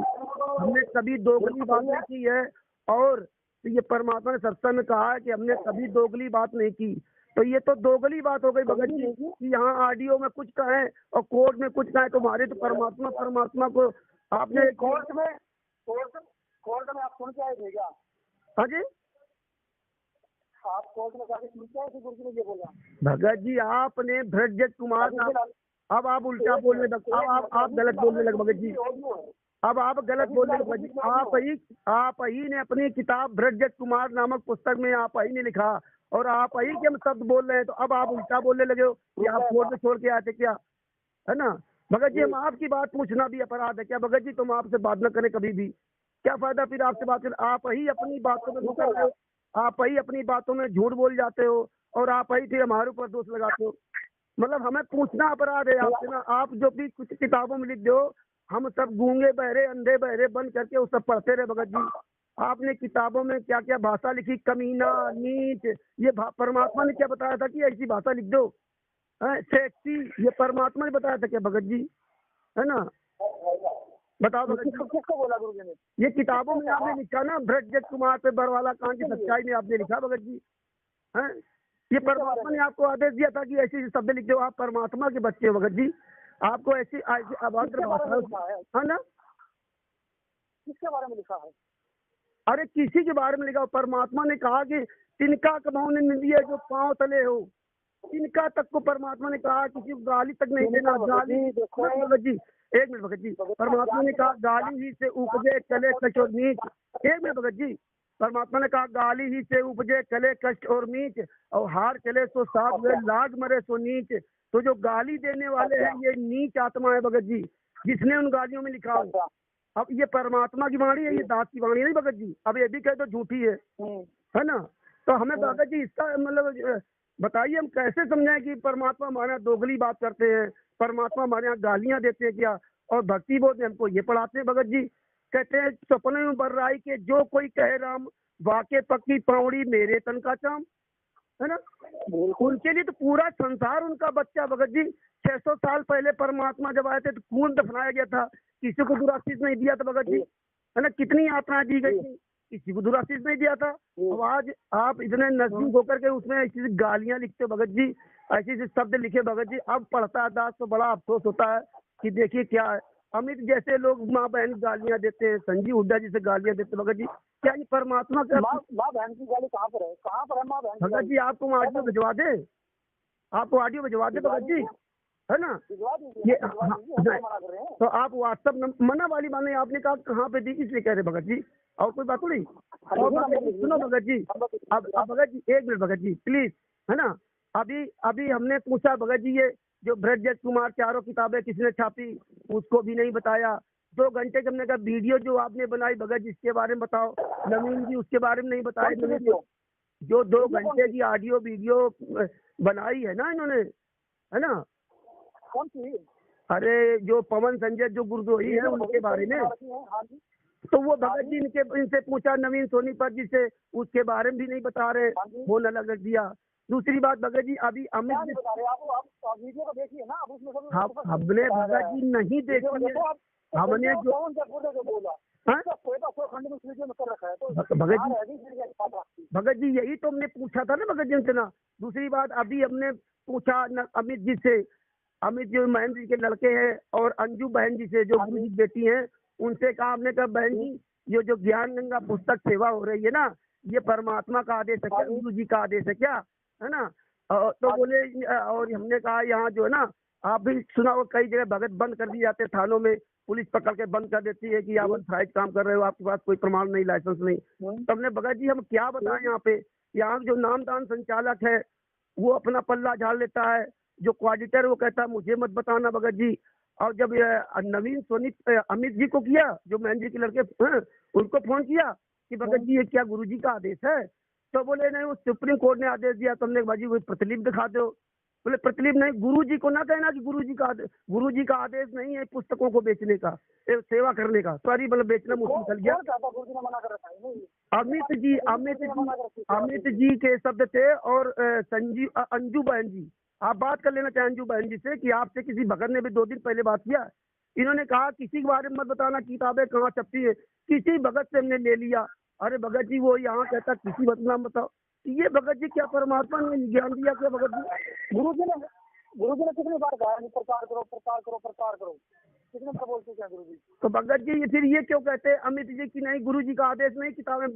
हमने कभी दोगली बात नहीं की है। और ये परमात्मा ने सत्संग में कहा है कि हमने कभी दोगली बात नहीं की, तो ये तो दोगली बात हो गई भगत जी कि यहाँ ऑडियो में कुछ कहें और कोर्ट में कुछ कहें। तो हमारे तो परमात्मा को आपने कोर्ट में आप सुन के आए थे क्या? हाँ जी आप कोर्ट में जाके सुन के आए थे? गुरु जी ने ये बोला भगत जी आपने भ्रजत कुमार, अब आप उल्टा बोलने लगे, अब आप गलत बोलने लगे भगत जी, अब आप गलत बोलने लगे। आप ही ने अपनी किताब भ्रजत कुमार नामक पुस्तक में आप ही ने लिखा और आप ही के हम शब्द बोल रहे हैं, तो अब आप उल्टा बोलने लगे हो कि आप कोर्ट में छोड़ के आते क्या, है ना भगत जी? हम आपकी बात पूछना भी अपराध है क्या भगत जी? तुम आपसे बात न करें कभी भी, क्या फायदा फिर आपसे बात करें? आप ही अपनी बातों में घुस रहे हो, आप ही अपनी बातों में झूठ बोल जाते हो और आप ही फिर हमारे ऊपर दोष लगाते हो। मतलब हमें पूछना अपराध है आपसे ना। आप जो भी कुछ किताबों में लिख दो, हम सब गूंगे बहरे अंधे बहरे बंद करके वो सब पढ़ते रहे भगत जी। आपने किताबों में क्या क्या भाषा लिखी, कमीना नीच, ये परमात्मा ने क्या बताया था कि ऐसी भाषा लिख दो? सेक्सी, ये परमात्मा ने बताया था क्या भगत जी? है ना, बताओ भगत जी। किसको बोला गुरु जी ने? ये किताबों में आपने लिखा ना, भ्रजत कुमार पे बरवाला कांड की सच्चाई में आपने लिखा भगत जी। है ये परमात्मा ने आपको आदेश दिया था कि ऐसे शब्द लिख दो। आप परमात्मा के बच्चे हो भगत जी, आपको ऐसी अभद्र भाषा है ना? किसके बारे में लिखा है? अरे किसी के बारे में लिखा? परमात्मा ने कहा कि तिनका कमाओ निंदिए जो पांव तले हो, तिनका तक को परमात्मा ने कहा, किसी को गाली तक नहीं देना। गाली भगत जी, एक मिनट भगत जी, परमात्मा ने कहा गाली ही से उपजे चले कष्ट और नीच। एक मिनट भगत जी, परमात्मा ने कहा गाली ही से उपजे चले कष्ट और नीच, और हार चले सो साथ हुए लाग मरे सो नीच। तो जो गाली देने वाले हैं ये नीच आत्मा है भगत जी, जिसने उन गालियों में लिखा हो। अब ये परमात्मा की वाणी है, ये दास की वाणी नहीं भगत जी। अब ये भी कहे तो झूठी है ना? तो हमें भगत जी इसका मतलब बताइए, हम कैसे समझाएं कि परमात्मा हमारे यहाँ दोगली बात करते हैं, परमात्मा हमारे यहाँ गालियां देते हैं क्या? और भक्ति बोध में हमको ये पढ़ाते हैं भगत जी, कहते हैं सपने में बर्राई के जो कोई कहे राम, वाके पक्की पावड़ी मेरे तन का चाम। है ना। उनके लिए तो पूरा संसार उनका बच्चा भगत जी। 600 साल पहले परमात्मा जब आए थे तो खून दफनाया गया था, किसी को दुराशीष नहीं दिया था भगत जी, है ना। कितनी यात्राएं दी गई थी, किसी को दुराशीष नहीं दिया था। अब आज आप इतने नजदीक होकर के उसमें ऐसी गालियां लिखते भगत जी, ऐसे ऐसे शब्द लिखे भगत जी। अब पढ़ता है दास तो बड़ा अफसोस होता है कि देखिए क्या है, अमित जैसे लोग माँ बहन गालियां देते हैं, संजीव हुड्डा जी से गालियां देते भगत जी। क्या ये परमात्मा का माँ बहन की गाली कहाँ पर है, कहाँ पर है माँ बहन की भगत गाली? जी? आपको ऑडियो भिजवा दे, आपको ऑडियो भिजवा दे भगत जी, है ना। भिजवा दीजिए, ये भिजवा हाँ, दीजिए, हम तो मना कर रहे हैं। तो आप व्हाट्सअप मना वाली माने आपने कहा कहाँ पे दी, इसलिए कह रहे भगत जी, और कोई बात नहीं। और भगत जी सुनो भगत जी, अब भगत जी एक मिनट भगत जी प्लीज, है ना। अभी अभी हमने पूछा भगत जी, ये जो ब्रजेश कुमार चारों किताबें किसने छापी उसको भी नहीं बताया। 2 घंटे के हमने कहा वीडियो जो आपने बनाई भगत जी इसके बारे में बताओ। नवीन जी उसके बारे में नहीं बताया। नवीन जी जो 2 घंटे की ऑडियो वीडियो बनाई है ना इन्होंने, है ना। कौन सी? अरे जो पवन संजय जो गुरदोही है उनके बारे में, तो वो भगत जी इनसे पूछा नवीन सोनीपत जी से, उसके बारे में भी नहीं बता रहे, फोन अलग रख दिया। दूसरी बात भगत जी अभी अमित जी वीडियो को देखिए ना, अब उसमें हमने भगत जी नहीं देखी है, हमने जो बोला भगत जी यही तो हमने पूछा था ना भगत जी उनसे ना। दूसरी बात अभी हमने पूछा अमित जी से, अमित जो महेंद्र जी के लड़के हैं और अंजू बहन जी से जो गुरु जी की बेटी हैं, उनसे कहा हमने कहा बहन जी ये जो ज्ञान गंगा पुस्तक सेवा हो रही है ना, ये परमात्मा का आदेश है क्या, गुरु जी का आदेश है क्या, है ना। तो बोले, और हमने कहा यहाँ जो है ना, आप भी सुना हो कई जगह भगत बंद कर दिए जाते हैं थानों में, पुलिस पकड़ के बंद कर देती है कि आप अनथराइज काम कर रहे हो, आपके पास कोई प्रमाण नहीं, लाइसेंस नहीं। तो हमने भगत जी हम क्या बताएं, यहाँ जो नामदान संचालक है वो अपना पल्ला झाड़ लेता है, जो कोऑर्डिनेटर वो कहता है मुझे मत बताना भगत जी। और जब नवीन सोनी अमित जी को किया, जो महेंद्र जी के लड़के उनको फोन किया कि भगत जी ये क्या गुरु जी का आदेश है, तो बोले नहीं वो सुप्रीम कोर्ट ने आदेश दिया। तो हमने भाजी वो प्रतिलिप दिखा दो। बोले प्रतिलिप नहीं, गुरु जी को ना कहना कि गुरु जी का आदेश नहीं है पुस्तकों को बेचने का, सेवा करने का। सॉरी मतलब बेचना मुझे निकल गया। अमित जी के शब्द थे और संजीव अंजू बहन जी, आप बात कर लेना चाहें अंजू बहन जी से कि आपसे किसी भगत ने भी 2 दिन पहले बात किया, इन्होंने कहा किसी के बारे में मत बताना, किताबें कहाँ छपती है, किसी भगत से हमने ले लिया। अरे भगत जी वो यहाँ कहता किसी भगत नाम बताओ, ये भगत जी क्या परमात्मा ने ज्ञान दिया क्या भगत जी? गुरु जी ने कितनी बार कहा प्रचार करो प्रचार करो प्रचार करो, कितने बार बोल चुके हैं गुरु जी। तो भगत जी फिर ये क्यों कहते हैं अमित जी की नहीं, गुरु जी का आदेश नहीं किताबें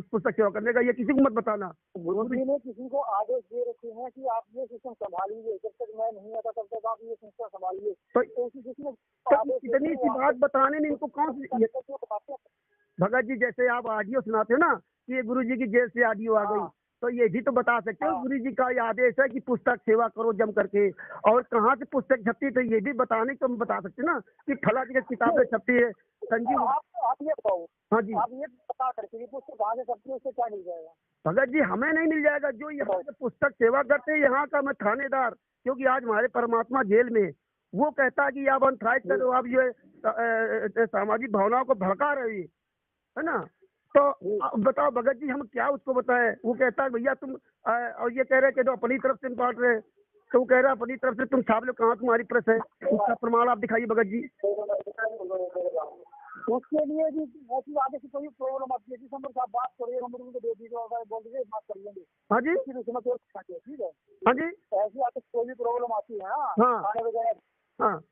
पुस्तक सेवा करने का, ये किसी को मत बताना। गुरु जी ने किसी को आदेश दे रखे हैं कि आप ये सिस्टम संभालिए, जब तक मैं नहीं आता तब तक आप ये सिस्टम संभालिए। तो इतनी सी बात बताने में इनको कौन सी भगत जी, जैसे आप ऑडियो सुनाते हो ना कि ये गुरु जी की जेल से ऑडियो आ गई, तो ये भी तो बता सकते हो गुरु जी का ये आदेश है कि पुस्तक सेवा करो जम करके, और कहाँ से पुस्तक छपती है, तो ये भी बताने को हम बता सकते ना कि फला जी की किताबें छपती है। संजीव आप ये बताओ, हाँ जी, आप ये बता करके पुस्तक कहाँ से छपती है, उससे क्या मिल जाएगा? भगत जी हमें नहीं मिल जाएगा, जो यहाँ से पुस्तक सेवा करते हैं यहाँ का मैं थानेदार, क्योंकि आज हमारे परमात्मा जेल में, वो कहता है कि आप अनथराइज करो, आप ये सामाजिक भावनाओं को भड़का रही है ना। तो बताओ भगत जी हम क्या उसको बताएं? वो कहता है भैया तुम और ये कह रहे कि तो अपनी तरफ से बांट रहे, तो वो कह रहा है अपनी तरफ से तुम छाप लो, कहाँ तुम्हारी प्रेस है, उसका प्रमाण आप दिखाइए भगत जी। उसके लिए भी ऐसी आगे से कोई प्रॉब्लम आती है, दिसंबर से आप बात करिए, नंबर उनको दे दीजिए, बोल दीजिए बात कर लेंगे। हाँ जी, ठीक है, हाँ जी, ऐसी आगे कोई भी प्रॉब्लम आती है हाँ थाने वगैरह, हाँ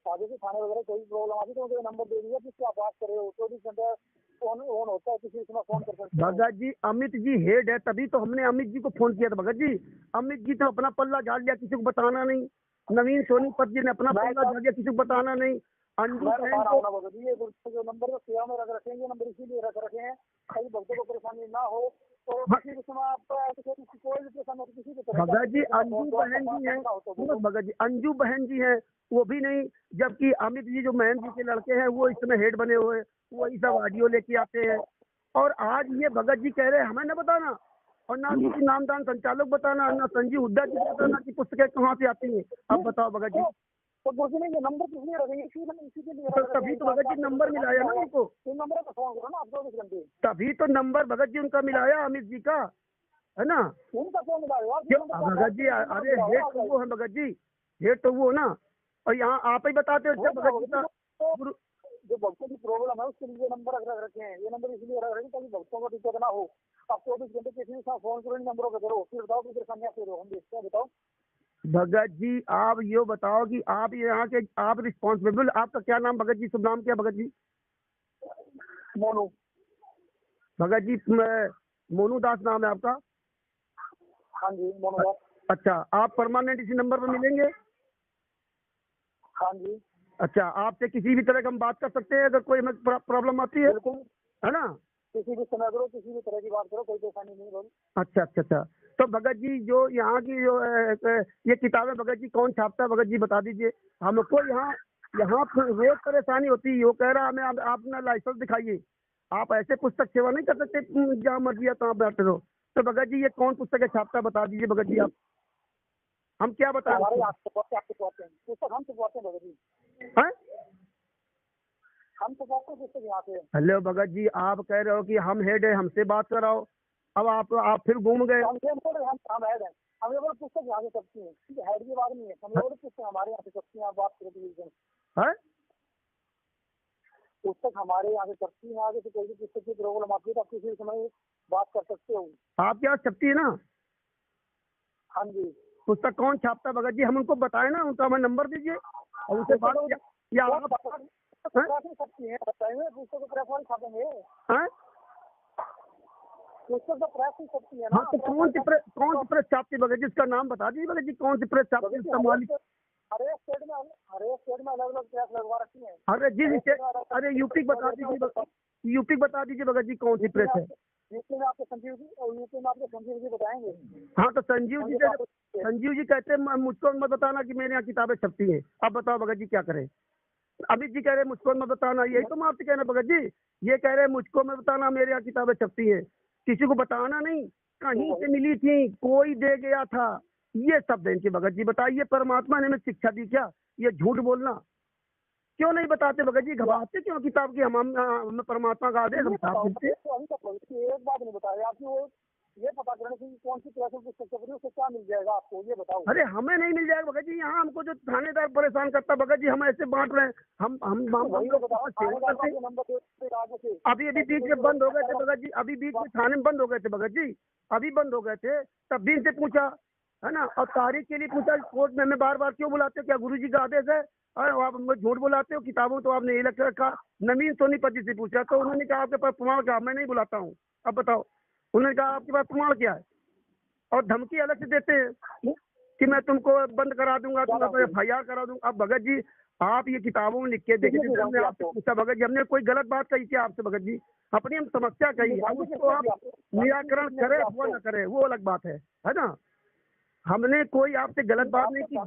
आगे से थाने वगैरह कोई प्रॉब्लम आती है तो मुझे नंबर दे दीजिए, जिससे आप बात कर रहे हो 24 घंटे फोन ऑन होता है, किसी समय फोन कर सकते हैं। भगत जी अमित जी हेड है, तभी तो हमने अमित जी को फोन किया था भगत जी। अमित जी तो अपना पल्ला झाड़ लिया, किसी को बताना नहीं। नवीन सोनीपत जी ने अपना पल्ला झाड़ लिया, किसी को बताना नहीं। अंजू बहन को जो नंबर सेवा में रख रखेंगे, नंबर इसीलिए रख रखे हैं कई भक्तों को परेशानी ना हो, तो किसी समय आपको कोई भी परेशानी किसी को। भगत जी अंजू बहन जी हैं, भगत जी अंजू बहन जी हैं, वो भी नहीं, जबकि अमित जी जो महेंद्र जी के लड़के हैं वो इस समय हेड बने हुए, वही सब ऑडियो लेके आते हैं। और आज ये भगत जी कह रहे हैं हमें न बताना, और ना किसी नामदान संचालक बताना, ना संजीव हुड्डा जी बताना कि पुस्तकें कहाँ से आती हैं। अब बताओ भगत जी, तो गुरु ने ये नंबर किस लिए रखेंगे? इसी के लिए तभी तो भगत जी नंबर मिलाया ना उनको, नंबर पर फोन करो ना आप 24 घंटे, तभी तो नंबर भगत जी उनका मिलाया अमित जी का। है ना। उनका फोन मिला क्यों भगत जी, अरे हेड तो वो है भगत जी, हेड तो वो ना, और यहाँ आप ही बताते हो भगत जी का जो भक्तों की प्रॉब्लम है उसके लिए नंबर रख रखे हैं। ये नंबर इसलिए रख रखे ताकि भक्तों को दिक्कत ना हो। आप 24 घंटे किसी भी फोन करो, इन नंबरों पे करो, फिर बताओ फिर परेशानियां फिर हम देखते हैं। बताओ भगत जी, आप ये बताओ कि आप यहाँ के आप रिस्पॉन्सिबल, आपका क्या नाम भगत जी, शुभ नाम क्या भगत जी? मोनू। भगत जी मोनू दास नाम है आपका? हाँ जी मोनू दास। अच्छा, आप परमानेंट इसी नंबर पर मिलेंगे? हाँ जी। अच्छा, आपसे किसी भी तरह का हम बात कर सकते हैं अगर कोई हमें प्रॉब्लम आती है? बिल्कुल, है ना। किसी भी समय करो, किसी भी तरह की बात करो, कोई परेशानी नहीं होगी। अच्छा अच्छा अच्छा, तो भगत जी जो यहाँ की जो ये किताबें भगत जी कौन छापता है भगत जी बता दीजिए हमको। यहाँ यहाँ रोज परेशानी होती है, वो कह रहा हमें आप अपना लाइसेंस दिखाइए। आप ऐसे पुस्तक सेवा नहीं कर सकते, जहाँ मर्जी है तहाँ बैठे रहो। तो भगत जी ये कौन पुस्तक है छापता बता दीजिए भगत जी आप, हम क्या बताएं? हमारे यहाँ पुस्तक हम छुपवाते हैं भगत जी, हैं? हम छुपवाते हैं पुस्तक यहाँ पे। हेलो भगत जी, आप कह रहे हो कि हम हेड है, हमसे बात कराओ। अब आप फिर घूम गए। हम हेड हैं, हम लोग पुस्तक यहाँ से छपती है, ठीक है, हेड की बात नहीं है, हम लोग पुस्तक हमारे यहाँ से छपती है। आप बात करो हैं? पुस्तक हमारे यहाँ से छपती है, आगे से कोई भी पुस्तक की प्रॉब्लम आती है तो आप किसी समय बात कर सकते हो। आपके यहाँ छपती है ना? हाँ जी। पुस्तक कौन छापता है भगत जी, हम उनको बताए ना, उनका हमें नंबर दीजिए और उनसे बात या आप सकती है, बताएंगे पुस्तक को प्रेस वाले छापेंगे। पुस्तक तो प्रेस ही छपती है ना। हाँ, तो कौन सी प्रेस छापती भगत जी, इसका नाम बता दीजिए भगत जी, कौन सी प्रेस छापती है इसका मालिक? हर एक स्टेट में अलग अलग प्रेस लगवा रखी है। अरे यूपी बता दीजिए भगत जी कौन सी प्रेस है? यूपी में आपको संजीव जी, और यूपी में आपको संजीव जी बताएंगे। हाँ, तो संजीव जी कहते हैं मुझको मत बताना कि मेरे यहाँ किताबें छपती हैं। अब बताओ भगत जी क्या करें? अमित जी कह रहे मुझको मत बताना, यही तो मैं आपसे कहना भगत जी, ये कह रहे मुझको मत बताना मेरे यहाँ किताबें छपती हैं, किसी को बताना नहीं, कहीं से मिली थी, कोई दे गया था, ये शब्द है इनके भगत जी। बताइए परमात्मा ने हमें शिक्षा दी क्या ये झूठ बोलना? क्यों नहीं बताते भगत जी, घबराते क्यों किताब की? हम परमात्मा का आदेश हम साफ देते। एक बात नहीं बताया आपकी, वो ये पता करने की कौन सी प्रेस पुस्तक छप रही है, उससे क्या मिल जाएगा आपको, ये बताओ। अरे हमें नहीं मिल जाएगा भगत जी, यहाँ हमको जो थानेदार परेशान करता भगत जी, हम ऐसे बांट रहे हैं, हम अभी बीच में बंद हो गए थे भगत जी, अभी बीच में थाने में बंद हो गए थे भगत जी, अभी बंद हो गए थे, तब भी इनसे पूछा है ना, और तारीख के लिए पूछा कोर्ट में, हमें बार बार क्यों बुलाते हो, क्या गुरु जी का आदेश है? और आप हमको झूठ बुलाते हो, किताबों तो आपने ये लग रखा। नवीन सोनीपत जी से पूछा तो उन्होंने कहा आपके पास प्रमाण क्या? मैं नहीं बुलाता हूँ। अब बताओ, उन्होंने कहा आपके पास प्रमाण क्या है? और धमकी अलग से देते हैं कि मैं तुमको बंद करा दूंगा, तुमको FIR करा दूंगा। अब भगत जी आप ये किताबों में लिख के देखिए, हमने आपसे पूछा भगत जी, हमने कोई गलत बात कही थी आपसे भगत जी? अपनी हम समस्या कही, अब उसको आप निराकरण करे वो न करे वो अलग बात है ना। हमने कोई आपसे गलत बात नहीं की,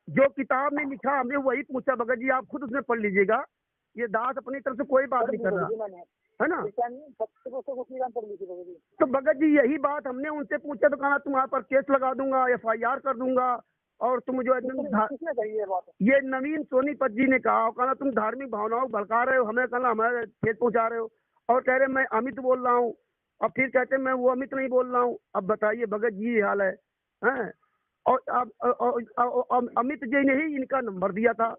जो किताब में लिखा हमने वही पूछा भगत जी, आप खुद उसमें पढ़ लीजिएगा। ये दास अपनी तरफ से कोई बात नहीं कर रहा है ना। तो भगत जी यही बात हमने उनसे पूछा तो कहा तुम्हारे पर केस लगा दूंगा, FIR कर दूंगा, और तुम जो ये नवीन सोनीपत जी ने कहा तुम धार्मिक भावनाओं भड़का रहे हो, हमें कहना हमारे खेत पहुंचा रहे हो, और कह रहे मैं अमित बोल रहा हूँ, और फिर कहते मैं वो अमित नहीं बोल रहा हूँ। अब बताइए भगत जी ये हाल है। और अमित जी ने ही इनका नंबर दिया था।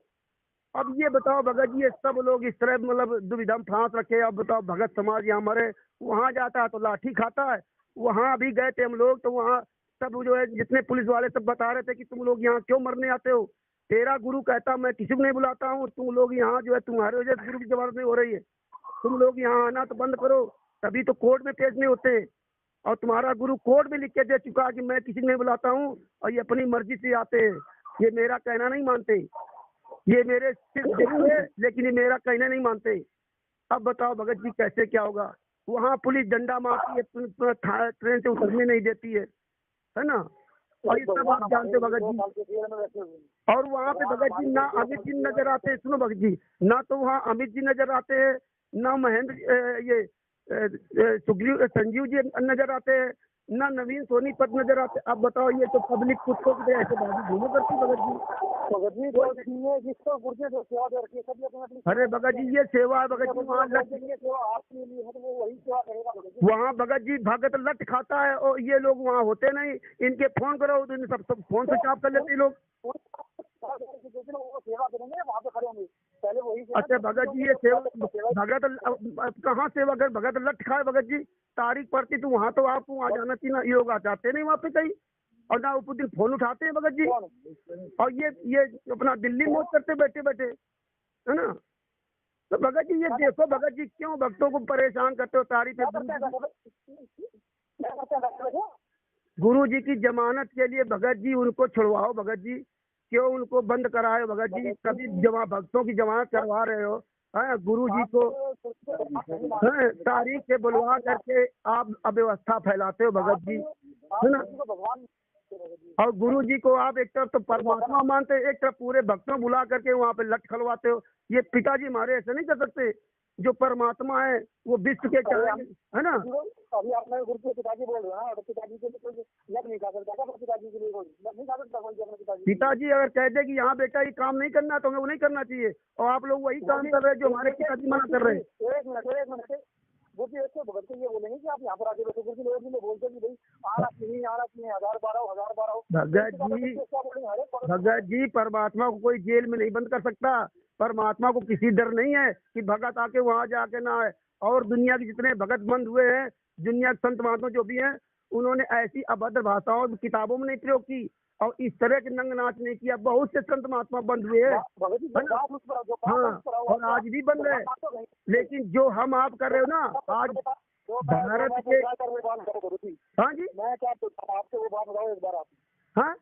अब ये बताओ भगत जी, ये सब लोग इस तरह मतलब दुविधा में फांस रखे। अब बताओ भगत समाज यहाँ हमारे वहाँ जाता है तो लाठी खाता है। वहाँ अभी गए थे हम लोग तो वहाँ सब जो है जितने पुलिस वाले सब बता रहे थे कि तुम लोग यहाँ क्यों मरने आते हो? तेरा गुरु कहता मैं किसी को नहीं बुलाता हूँ, तुम लोग यहाँ जो है तुम्हारे वजह से गुरु की जवाब नहीं हो रही है, तुम लोग यहाँ आना तो बंद करो, तभी तो कोर्ट में पेश नहीं होते। और तुम्हारा गुरु कोर्ट में लिख के दे चुका कि मैं किसी को नहीं बुलाता हूँ, और ये अपनी मर्जी से आते हैं, ये मेरा कहना नहीं मानते, ये मेरे सिर्फ है लेकिन ये मेरा कहना नहीं मानते। अब बताओ भगत जी कैसे क्या होगा? वहाँ पुलिस डंडा मारती है, ट्रेन से उतरने नहीं देती है ना। और ये सब आप जानते हो भगत जी। और वहाँ पे भगत जी ना अमित जी नजर आते हैं, सुनो भगत जी, ना तो वहाँ अमित जी नजर आते हैं, ना महेंद्र ये सुग्रीव संजीव जी नजर आते हैं, ना नवीन सोनीपत नजर आते। अब बताओ, ये तो पब्लिक कुत्तों की तरह ऐसे बाजी घूमो करती भगत जी। भगत जी तो ठीक है, जिसको गुर्जे जो सेवा दे रखी है सभी अपनी अपनी। अरे भगत जी ये सेवा है भगत जी, वहाँ लट सेवा आपके लिए है तो वो वही सेवा करेगा भगत जी। वहाँ भगत जी भगत लट खाता है और ये लोग वहाँ होते नहीं। इनके फोन करो तो इन सब फोन स्विच ऑफ कर लेते हैं लोग। वो सेवा करेंगे वहाँ पे खड़े होंगे पहले वही सेवा। अच्छा भगत जी ये सेवा भगत कहाँ सेवा कर, भगत लट खाए भगत जी। तारीख पड़ती तो वहाँ तो आपको वहाँ जाना चाहिए ना, ये लोग जाते नहीं वहाँ पे कहीं और ना उस दिन फोन उठाते हैं भगत जी। और ये अपना दिल्ली मौज करते बैठे बैठे, है ना। तो भगत जी ये देखो भगत जी क्यों भक्तों को परेशान करते हो। तारीख गुरु जी की जमानत के लिए भगत जी उनको छुड़वाओ भगत जी, क्यों उनको बंद कराए भगत जी। कभी भक्तों की जमानत करवा रहे हो, है गुरु जी को तारीख से बुलवा करके आप अव्यवस्था फैलाते हो भगत जी, है ना। और गुरु जी को आप एक तरफ तो परमात्मा मानते हो, एक तरफ पूरे भक्तों बुला करके वहाँ पे लट खलवाते हो। ये पिताजी हमारे ऐसे नहीं कर सकते। जो परमात्मा है वो विश्व के है ना। अभी आपने गुरु के पिताजी बोल रहे हैं ना, तो पिताजी के लिए कोई लग नहीं कर सकता क्या? पिताजी के लिए कोई लग नहीं कर सकता कोई अपने पिताजी अगर कह दे कि यहाँ बेटा ये काम नहीं करना तो हमें वो नहीं करना चाहिए, और आप लोग वही काम कर रहे हैं जो हमारे पिताजी मना कर रहे हैं। एक मिनट वो भी ऐसे भगत को ये बोलेंगे कि आप यहाँ पर आके बैठे, गुरु लोग भी बोलते कि भाई आना चाहिए 1012 भगत जी परमात्मा को कोई जेल में नहीं बंद कर सकता। परमात्मा को किसी डर नहीं है कि भगत आके वहाँ जाके ना आए। और दुनिया के जितने भगत बंद हुए हैं, दुनिया के संत महात्मा जो भी हैं, उन्होंने ऐसी अभद्र भाषाओं किताबों में नहीं प्रयोग की और इस तरह के नंग नाच नहीं किया। बहुत से संत महात्मा बंद हुए हैं, हाँ, और आज भी बंद है। लेकिन जो हम आप कर रहे हो ना आज भारत के, हाँ जी, मैं क्या आपसे वो बात बताओ एक बार। आप हाँ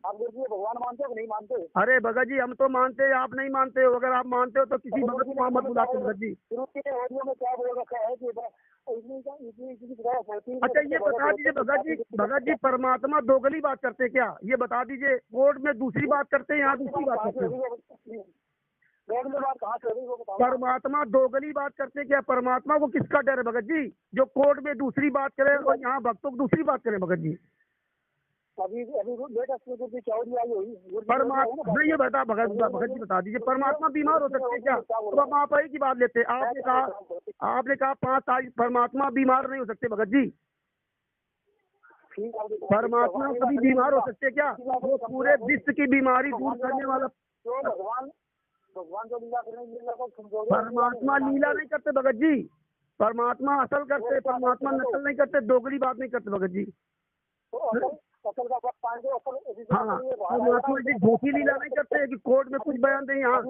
आप गुरु जी भगवान मानते हो कि नहीं मानते? अरे भगत जी हम तो मानते हैं, आप नहीं मानते हो। अगर आप मानते हो तो किसी भगत को वहाँ मत बुलाते भगत जी। गुरु के ऑडियो में क्या बोल रखा है कि अच्छा ये बता दीजिए भगत जी परमात्मा दोगली बात करते क्या? ये बता दीजिए। कोर्ट में दूसरी बात करते हैं, यहाँ दूसरी बात करते हैं। परमात्मा दोगली बात करते क्या? परमात्मा को किसका डर है भगत जी जो कोर्ट में दूसरी बात करे और यहाँ भक्तों को दूसरी बात करे भगत जी? परमात्मा ये बता भगत जी बता दीजिए, परमात्मा बीमार हो सकते हैं क्या? तो हम आप ही की बात लेते हैं। आपने कहा 5 तारीख, परमात्मा बीमार नहीं हो सकते भगत जी। परमात्मा कभी बीमार हो सकते क्या? वो पूरे विश्व की बीमारी दूर करने वाला भगवान जो लीला करें, परमात्मा लीला नहीं करते भगत जी। परमात्मा असल करते, परमात्मा नकल नहीं करते, दोगली बात नहीं करते भगत जी। हाँ परमात्मा जी झूठी लीला नहीं करते कि कोर्ट में कुछ बयान दें। यहाँ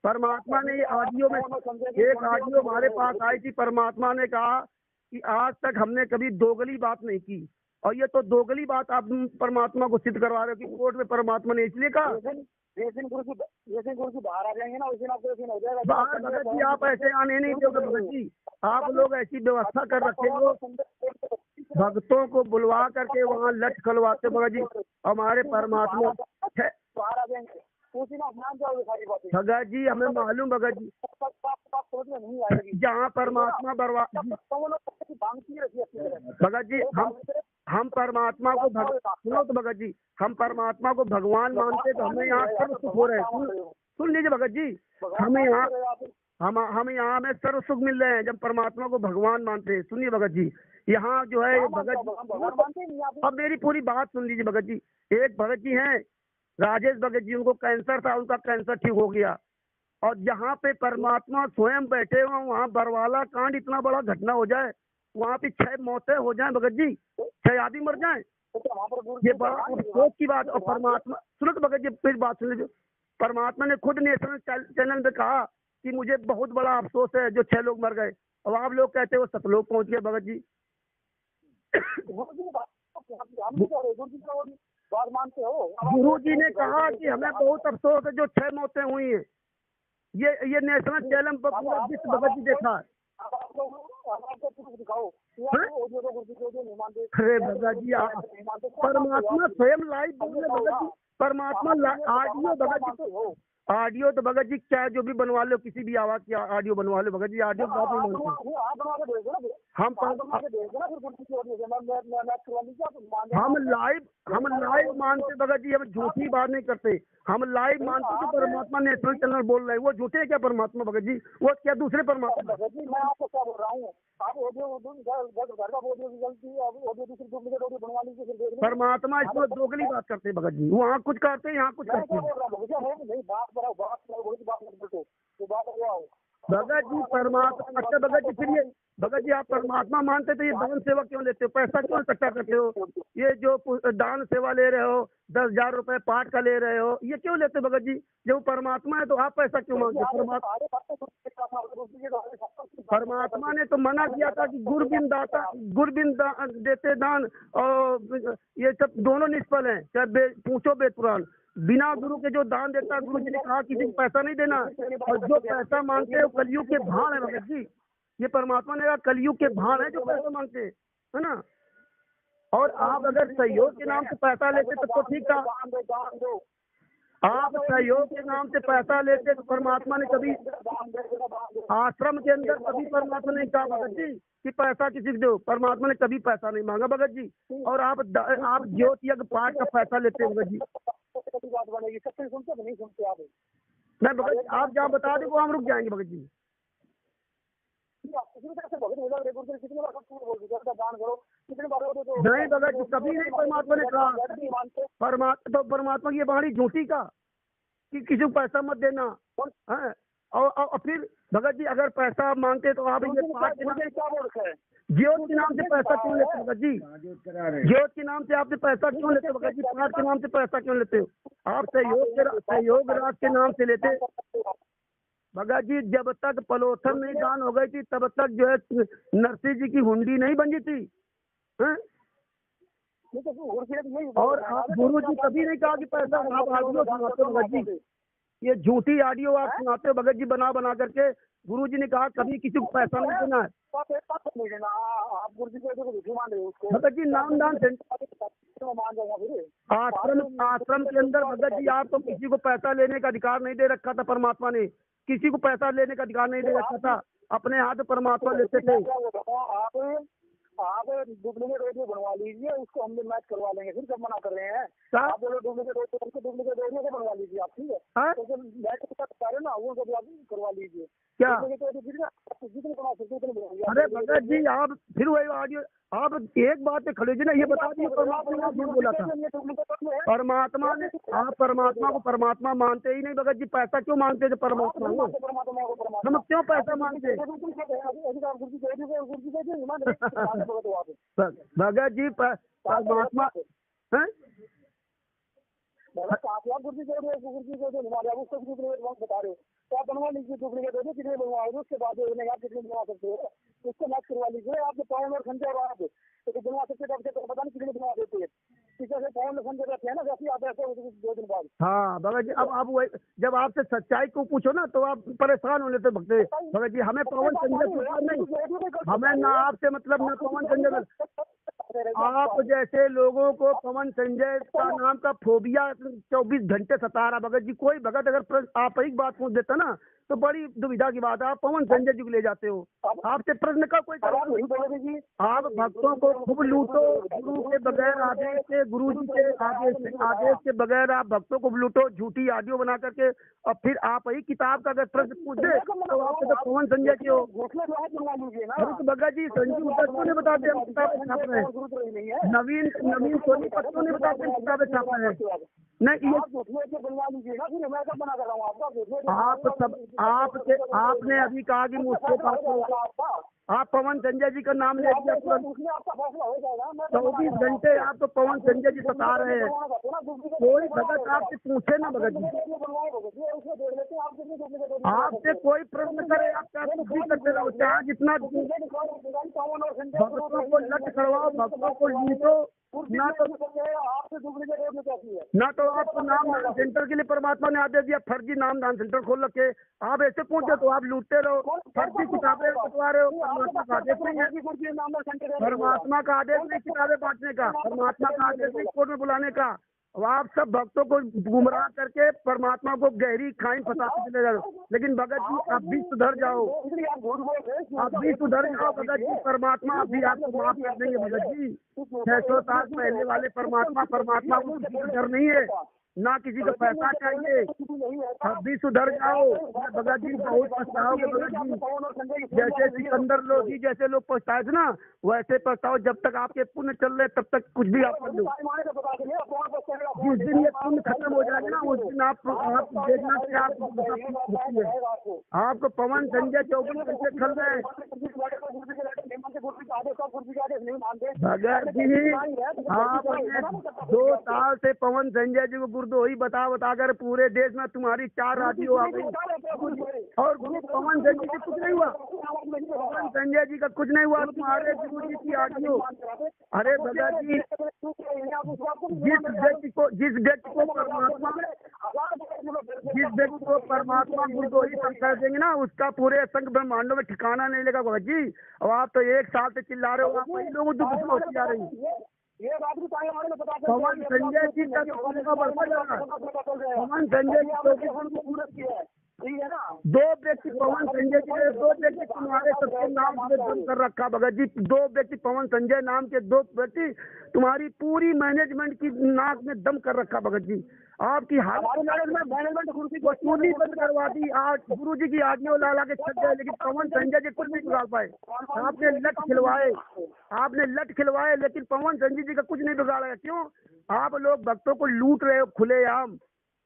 परमात्मा ने आदियों में एक आदियों हमारे पास आई थी, परमात्मा ने कहा कि आज तक हमने कभी दोगली बात नहीं की। और ये तो दोगली बात आप परमात्मा को सिद्ध करवा रहे हो कि कोर्ट में परमात्मा ने इसलिए कहा। जिस दिन गुरु जी बाहर आ जाएंगे ना, उस दिन आपको हो जाएगा बाहर भगत जी आप ऐसे आने नहीं दोगे भगत जी। आप लोग ऐसी व्यवस्था कर रखे हो, भक्तों को बुलवा करके वहाँ लट खलवाते भगत जी। हमारे परमात्मा बाहर आ जाएंगे उस दिन आप मान जाओगे सारी बातें भगत जी, हमें मालूम भगत जी। जहाँ परमात्मा भगत जी हम परमात्मा को सुनो तो भगत जी, हम परमात्मा को भगवान मानते तो हमें यहाँ सर्व सुख हो रहे हैं। सुन लीजिए भगत जी, हमें यहाँ में सर्व सुख मिल रहे हैं जब परमात्मा को भगवान मानते हैं। सुनिए भगत जी, यहाँ जो है भगत जी, अब मेरी पूरी बात सुन लीजिए भगत जी। एक भगत जी हैं राजेश भगत जी, उनको कैंसर था, उनका कैंसर ठीक हो गया। और जहाँ पे परमात्मा स्वयं बैठे हुए वहाँ बरवाला कांड इतना बड़ा घटना हो जाए, वहाँ पे 6 मौतें हो जाएं भगत जी, 6 आदमी मर जाएं, ये बड़ा अफसोस की बात। और परमात्मा सुनो तो भगत जी, फिर बात सुन लीजिए। परमात्मा ने खुद नेशनल चैनल पे कहा कि मुझे बहुत बड़ा अफसोस है जो 6 लोग मर गए। और आप लोग कहते हो 7 लोग पहुंच गए भगत जी। गुरु जी ने कहा कि हमें बहुत अफसोस है जो 6 मौतें हुई हैं। ये नेशनल चैनल पर पूरा विश्व भगत जी देखा है। अरे भगत जी परमात्मा स्वयं लाइव बोल रहे भगत जी, परमात्मा ऑडियो भगत जी तो ऑडियो तो भगत जी चाहे जो भी बनवा लो, किसी भी आवाज की ऑडियो बनवा लो भगत जी, ऑडियो बात नहीं मानते हम लाइव मानते भगत जी, हम झूठी बात नहीं करते, हम लाइव मानते कि परमात्मा नेशनल चैनल बोल रहे हैं, वो झूठे है क्या परमात्मा भगत जी? वो क्या दूसरे परमात्मा? भगत जी मैं आपको क्या बोल रहा हूँ, आप ऑडियो बनवा लीजिए। परमात्मा इसमें दोगली बात करते हैं भगत जी, वहाँ कुछ करते हैं यहाँ कुछ करते हैं। भगत जी परमात्मा, अच्छा भगत जी फिर ये भगत जी आप परमात्मा मानते तो ये दान सेवा क्यों लेते हो? पैसा क्यों इकट्ठा करते हो? ये जो दान सेवा ले रहे हो 10,000 रुपए पाठ का ले रहे हो, ये क्यों लेते हो भगत जी? जब परमात्मा है तो आप पैसा क्यों मांगते हो? परमात्मा ने तो मना किया था कि गुरबिन देते दान, और ये सब दोनों निष्फल हैं, चाहे पूछो वेद पुराण। बिना गुरु के जो दान देता, गुरु जी ने कहा किसी को पैसा नहीं देना, और जो पैसा मांगते हैं कलयुग के भाण है भगत जी। ये परमात्मा ने कहा कलयुग के भाण है जो पैसा मांगते, है ना? और आप अगर सहयोग के नाम से पैसा लेते तो ठीक था, आप सहयोग के नाम से पैसा लेते तो परमात्मा ने कभी आश्रम के अंदर कभी परमात्मा ने कहा भगत जी कि पैसा किसी को दो, परमात्मा ने कभी पैसा नहीं मांगा भगत जी। और आप ज्योति यज्ञ पाठ का पैसा लेते हैं भगत जी। बात बनेगी, सबसे सुनते नहीं सुनते आप? नहीं भगत जी, आप जहाँ बता दें वो हम रुक जाएंगे भगत जी। नहीं भगत जी कभी नहीं परमात्मा ने कहा, परमात्मा की ये वाणी झूठी का कि किसी को पैसा मत देना है। और फिर भगत जी अगर पैसा आप मांगते तो आप ये पाठ के नाम से ज्योत के नाम से पैसा क्यों लेते भगत जी? ज्योत के नाम से आपसे पैसा क्यों लेते भगत जी? पाठ के नाम से पैसा क्यों लेते हो आप? सहयोग राज के नाम से लेते भगत जी। जब तक पलोथन नहीं दान हो गई थी तब तक जो है नरसिंह जी की हुंडी नहीं बनी थी, है? और आप गुरु जी कभी नहीं कहा कि पैसा, आप ऑडियो सुनाते हो भगत जी, ये झूठी ऑडियो आप सुनाते हो भगत जी बना बना करके। गुरु जी ने कहा कभी किसी को पैसा नहीं देना है। भगत जी नामदान आश्रम के अंदर भगत जी आपको किसी को पैसा लेने का अधिकार नहीं दे रखा था परमात्मा ने, किसी को पैसा लेने का अधिकार नहीं दे रखा था, अपने हाथ परमात्मा लेते थे। आप डुप्लीकेट ऑडियो बनवा लीजिए, उसको हम मैच करवा लेंगे, फिर कब मना कर रहे हैं? आप बोलो डुप्लीकेट ऑडियो को बनवा लीजिए आप, ठीक है? तो मैच बता रहे ना वो भी आप करवा लीजिए क्या? अरे भगत जी आप फिर वही ऑडियो, आप एक बात पे खड़े ना, ये बता दीजिए परमात्मा ने बोला था, परमात्मा ने, आप परमात्मा को परमात्मा मानते ही नहीं भगत जी, पैसा क्यों मांगते थे परमात्मा को? हम क्यों पैसा मांगते? भगत जी परमात्मा है बता रहे हो तो आप बनवा लीजिए डुप्लीकेट ऑडियो, कितने बनवाओगे उसके बाद आप कितने बनवा सकते हो उसको मैच करवा लीजिए। आपके पाउंड और खंजर और आप तो बनवा सकते हो, पता नहीं कितने बनवा देते हैं, जैसे पाउंड और खंजर रहते हैं ना, वैसे आप ऐसे 2 दिन बाद। हाँ भगत जी, अब आप जब आपसे सच्चाई को पूछो ना तो आप परेशान हो लेते भगत जी। हमें पवन संजय नहीं, हमें ना आपसे मतलब ना पवन संजय, आप जैसे लोगों को पवन संजय का नाम का फोबिया 24 घंटे सता रहा भगत जी। कोई भगत अगर आप एक बात पूछ देता ना तो बड़ी दुविधा की बात है, आप पवन संजय जी को ले जाते हो, आपसे प्रश्न का कोई जवाब नहीं। आप भक्तों को खूब लूटो, गुरु के बगैर आदेश के, गुरु जी के आदेश के बगैर आप भक्तों को लूटो झूठी ऑडियो बना करके, और फिर आप ही किताब का अगर प्रश्न पूछ दे तो आप तो पवन संजय के हो। अरे तो भगत जी संजीव दत्तों ने बताते हैं किताबें छाप रहे हैं, नवीन सोनीपत ने बताते हैं किताबें छाप रहे हैं। नहीं आपने अभी कहा कि मुझसे आप पवन संजय जी का नाम ले दिया तुरंत, 24 घंटे आप तो पवन संजय जी सता रहे हैं। कोई भगत आपसे पूछे ना भगत जी, आपसे कोई प्रश्न करे आप क्या कुछ भी करते रहो, चाहे जितना भक्तों को लट करवाओ, भक्तों को लूटो, ना तो आपको नाम दान सेंटर के लिए परमात्मा ने आदेश दिया, फर्जी नाम दान सेंटर खोल रखे। आप ऐसे पूछो तो आप लूटते रहो, फर्जी किताबें बंटवा रहे हो। परमात्मा का आदेश नहीं है, परमात्मा का आदेश नहीं किताबें बांटने का, परमात्मा का आदेश नहीं कोर्ट में बुलाने का, अब आप सब भक्तों को गुमराह करके परमात्मा को गहरी खाई फंसाते चले जाओ। लेकिन भगत जी आप भी सुधर जाओ, आप भी सुधर जाओ भगत जी। परमात्मा अभी आपको माफ कर देंगे भगत जी। 600 साल पहले वाले परमात्मा को किसी को डर नहीं है, ना किसी को पैसा चाहिए। अब भी सुधर जाओ भगत जी, बहुत पछताओगे भगत जी। जैसे सिकंदर लोधी जैसे लोग पछताए थे ना, वैसे पछताओ। जब तक आपके पुण्य चल रहे तब तक कुछ भी आप कर लो। जिस दिन ये पुण्य खत्म हो जाएगा ना, उस दिन आप देखना कि आपको पवन संजय 24 घंटे खल रहे हैं भगत जी। आपने 2 साल से पवन संजय जी को गुरुद्रोही बता कर पूरे देश में तुम्हारी 4 राजियों आ गई, और पवन संजय जी कुछ नहीं हुआ। पवन संजय जी का कुछ नहीं हुआ, तुम्हारे गुरु जी की आदियो। अरे भगत जी, जिस व्यक्ति को परमात्मा गुरुद्रोही कर देंगे ना, उसका पूरे संघ ब्रह्मांडों में ठिकाना नहीं लेगा भगत जी। और आप तो 1 साल से चिल्ला रहे हो, आप वही लोगों को होती जा रही। पवन संजय जी का बढ़ता जा रहा है। पवन संजय जी 2 व्यक्ति पवन संजय जी ने 2 व्यक्ति तुम्हारे सबके नाम से दम कर रखा भगत जी। 2 व्यक्ति पवन संजय नाम के 2 व्यक्ति तुम्हारी पूरी मैनेजमेंट की नाक में दम कर रखा भगत जी। आपकी हालत वसूली बंद करवा दी। आज गुरु जी की आज्ञा ला के छक गए, लेकिन पवन संजय जी कुछ नहीं बिगाड़ पाए। आपने लट खिलवाए, लेकिन पवन संजय जी का कुछ नहीं बिगाड़ा। क्यों? आप लोग भक्तों को लूट रहे हो खुलेआम,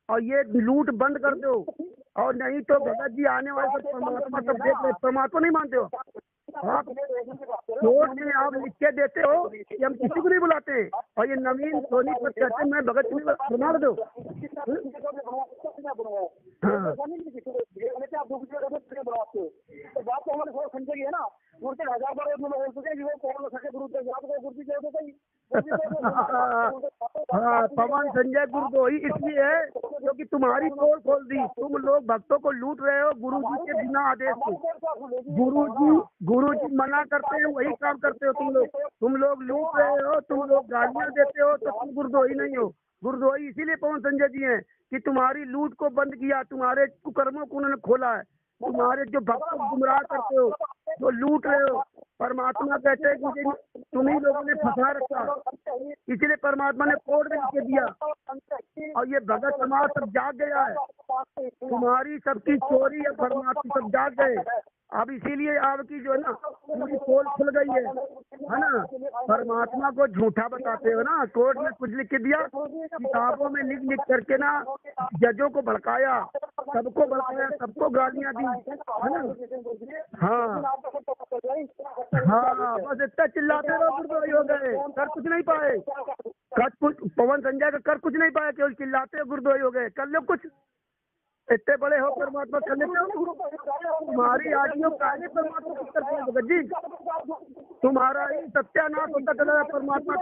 और ये लूट बंद कर दो। और नहीं तो भगत जी आने वाले सब परमात्मा सब देख रहे। परमात्मा नहीं मानते हो आप, कोर्ट में आप लिख के देते हो कि हम किसी को नहीं बुलाते, और ये नवीन सोनीपत कहते हैं मैं भगत जी प्रमाण दो। हाँ, पवन संजय गुरुद्रोही इसलिए है क्योंकि तुम्हारी पोल खोल दी। तुम लोग भक्तों को लूट रहे हो गुरु जी के बिना आदेश के। गुरु जी मना करते हैं वही काम करते हो तुम लोग लूट रहे हो, तुम लोग गालियां देते हो, तो तुम गुरुद्रोही नहीं हो। गुरुद्रोही इसीलिए पवन संजय जी हैं कि तुम्हारी लूट को बंद किया, तुम्हारे कुकर्मों को उन्होंने खोला है। तुम्हारे जो भक्त गुमराह करते हो, जो लूट रहे हो, परमात्मा कहते हैं कि तुम्ही लोगों ने फंसा रखा, इसलिए परमात्मा ने कोर्ट में लिख दिया। और ये भगत समाज सब जाग गया है, तुम्हारी सबकी चोरी या परमात्मा सब जाग गए। अब इसीलिए आपकी जो है ना पूरी पोल खुल गई है ना। परमात्मा को झूठा बताते हो ना, कोर्ट में कुछ लिख के दिया, किताबों में लिख करके ना जजों को भड़काया, सबको भड़काया, सबको गालियां दी, है ना। हाँ, बस इतना चिल्लाते रहो, गुरुद्रोही हो गए, कर कुछ नहीं पाए। पवन संजय का कर कुछ नहीं पाया, केवल चिल्लाते हो गुरुद्रोही हो गए। कर लो कुछ, इतने बड़े हो परमात्मा कर लेते हो। तुम्हारी आदियों काहे परमात्मा करते हैं भगत जी, तुम्हारा ही सत्यानाश होता चला परमात्मा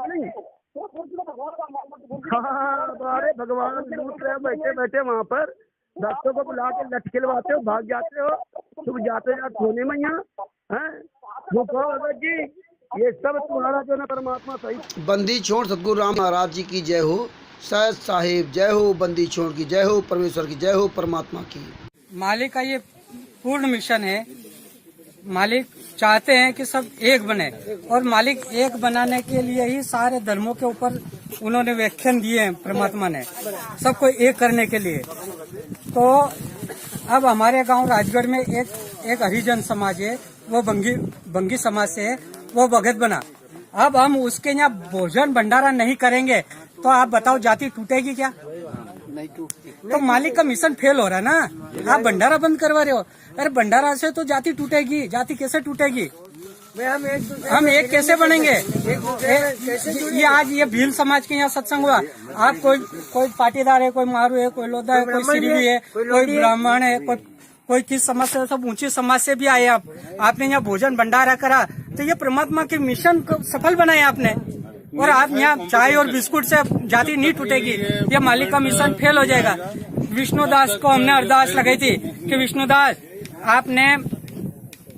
नहीं। हाँ, हमारे भगवान लूट रहे बैठे बैठे वहाँ पर भक्तों को बुला के लट खिलवाते हो, भाग जाते हो, तुम जाते होने में यहाँ है। वो भगत जी ये सब तुम्हारा जो ना परमात्मा सही। बंदी छोड़ सतगुरु राम महाराज जी की जय हो, सैयद साहिब जय हो, बंदी छोड़ की जय हो, परमेश्वर की जय हो, परमात्मा की। मालिक का ये पूर्ण मिशन है। मालिक चाहते हैं कि सब एक बने, और मालिक एक बनाने के लिए ही सारे धर्मों के ऊपर उन्होंने व्याख्यान दिए हैं परमात्मा ने, सबको एक करने के लिए। तो अब हमारे गांव राजगढ़ में एक हरिजन समाज है, वो बंगी समाज से है, वो भगत बना। अब हम उसके यहाँ भोजन भंडारा नहीं करेंगे तो आप बताओ जाति टूटेगी क्या? नहीं टूटती। तो मालिक का मिशन फेल हो रहा है ना, आप भंडारा बंद करवा रहे हो। अरे भंडारा से तो जाति टूटेगी, जाति कैसे टूटेगी? हम एक कैसे बनेंगे? ये आज ये भील समाज के यहाँ सत्संग हुआ, आप कोई पाटीदार है, कोई मारू है, कोई लोधा है, कोई सिरवी है, कोई ब्राह्मण है, कोई किस समाज से, सब ऊंची समाज से भी आए। आपने यहाँ भोजन भंडारा करा, तो ये परमात्मा के मिशन को सफल बनाया आपने। और आप यहाँ चाय और बिस्कुट से जाति नहीं टूटेगी, ये मालिक का मिशन फेल हो जाएगा। विष्णुदास को हमने अरदास लगाई थी कि विष्णुदास आपने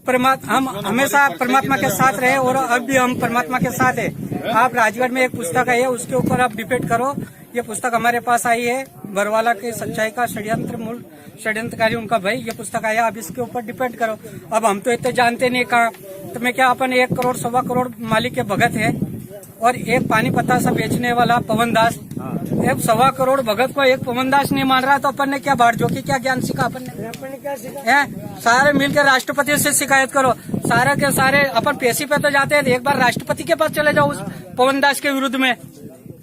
हम हमेशा परमात्मा के साथ रहे, और अब भी हम परमात्मा के साथ है। आप राजगढ़ में एक पुस्तक है, उसके ऊपर आप डिबेट करो ये पुस्तक हमारे पास आई है, बरवाला के सच्चाई का षड्यंत्रकारी उनका भाई, ये पुस्तक आया, अब इसके ऊपर डिपेंड करो। अब हम तो इतने जानते नहीं कहाँ, तो मैं क्या, अपन 1 करोड़ 1.25 करोड़ मालिक के भगत है, और एक पानी पत्ता सा बेचने वाला पवन दास, एक 1.25 करोड़ भगत को एक पवन दास नहीं मान रहा, तो अपन ने क्या बाढ़ जो की क्या ज्ञान सीखा अपन ने क्या सीखा है? सारे मिलकर राष्ट्रपति से शिकायत करो, सारे के सारे अपन पेशी पे तो जाते हैं, एक बार राष्ट्रपति के पास चले जाओ उस पवन दास के विरुद्ध में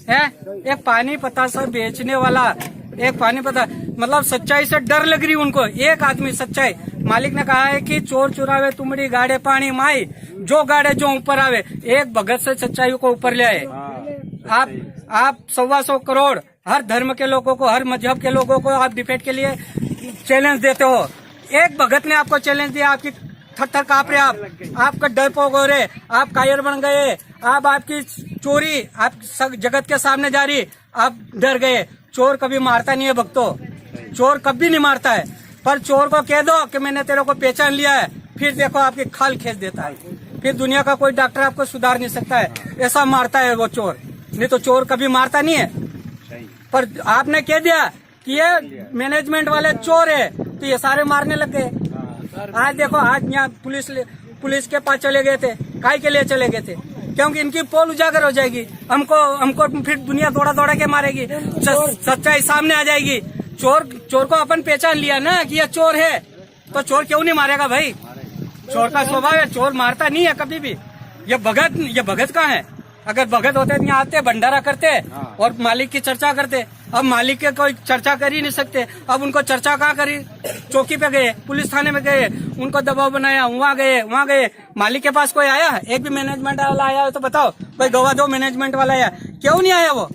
है। एक पानी पत्ता से बेचने वाला, एक पानी पत्ता, मतलब सच्चाई से डर लग रही उनको। एक आदमी सच्चाई, मालिक ने कहा है कि चोर चुरावे तुमड़ी गाड़े पानी माई, जो गाड़े जो ऊपर आवे, एक भगत से सच्चाई को ऊपर ले आए। आप 125 करोड़ हर धर्म के लोगों को, हर मजहब के लोगों को आप डिबेट के लिए चैलेंज देते हो। एक भगत ने आपको चैलेंज दिया, आपकी थर-थर कांप रहे, आपका डर पोग हो रहे, आप कायर बन गए, आपकी चोरी आप जगत के सामने जा रही, आप डर गए। चोर कभी मारता नहीं है भक्तों, चोर कभी नहीं मारता है, पर चोर को कह दो कि मैंने तेरे को पहचान लिया है, फिर देखो आपकी खाल खींच देता है, फिर दुनिया का कोई डॉक्टर आपको सुधार नहीं सकता है, ऐसा मारता है वो चोर। नहीं तो चोर कभी मारता नहीं है। पर आपने कह दिया कि ये मैनेजमेंट वाले चोर है, तो ये सारे मारने लग गए। आज देखो, आज यहाँ पुलिस के पास चले गए थे, काय के लिए चले गए थे? क्योंकि इनकी पोल उजागर हो जाएगी, हमको फिर दुनिया दौड़ा के मारेगी, सच्चाई सामने आ जाएगी। चोर को अपन पहचान लिया ना कि ये चोर है, तो चोर क्यों नहीं मारेगा भाई? चोर का स्वभाव है, चोर मारता नहीं है कभी भी। ये भगत कहाँ है? अगर भगत होते तो यहाँ आते, भंडारा करते और मालिक की चर्चा करते। अब मालिक के कोई चर्चा कर ही नहीं सकते, अब उनको चर्चा कहाँ करी? चौकी पे गए, पुलिस थाने में गए, उनको दबाव बनाया, वहाँ गए। मालिक के पास कोई आया? एक भी मैनेजमेंट वाला आया हो तो बताओ, भाई गवा दो मैनेजमेंट वाला आया, क्यों नहीं आया? वो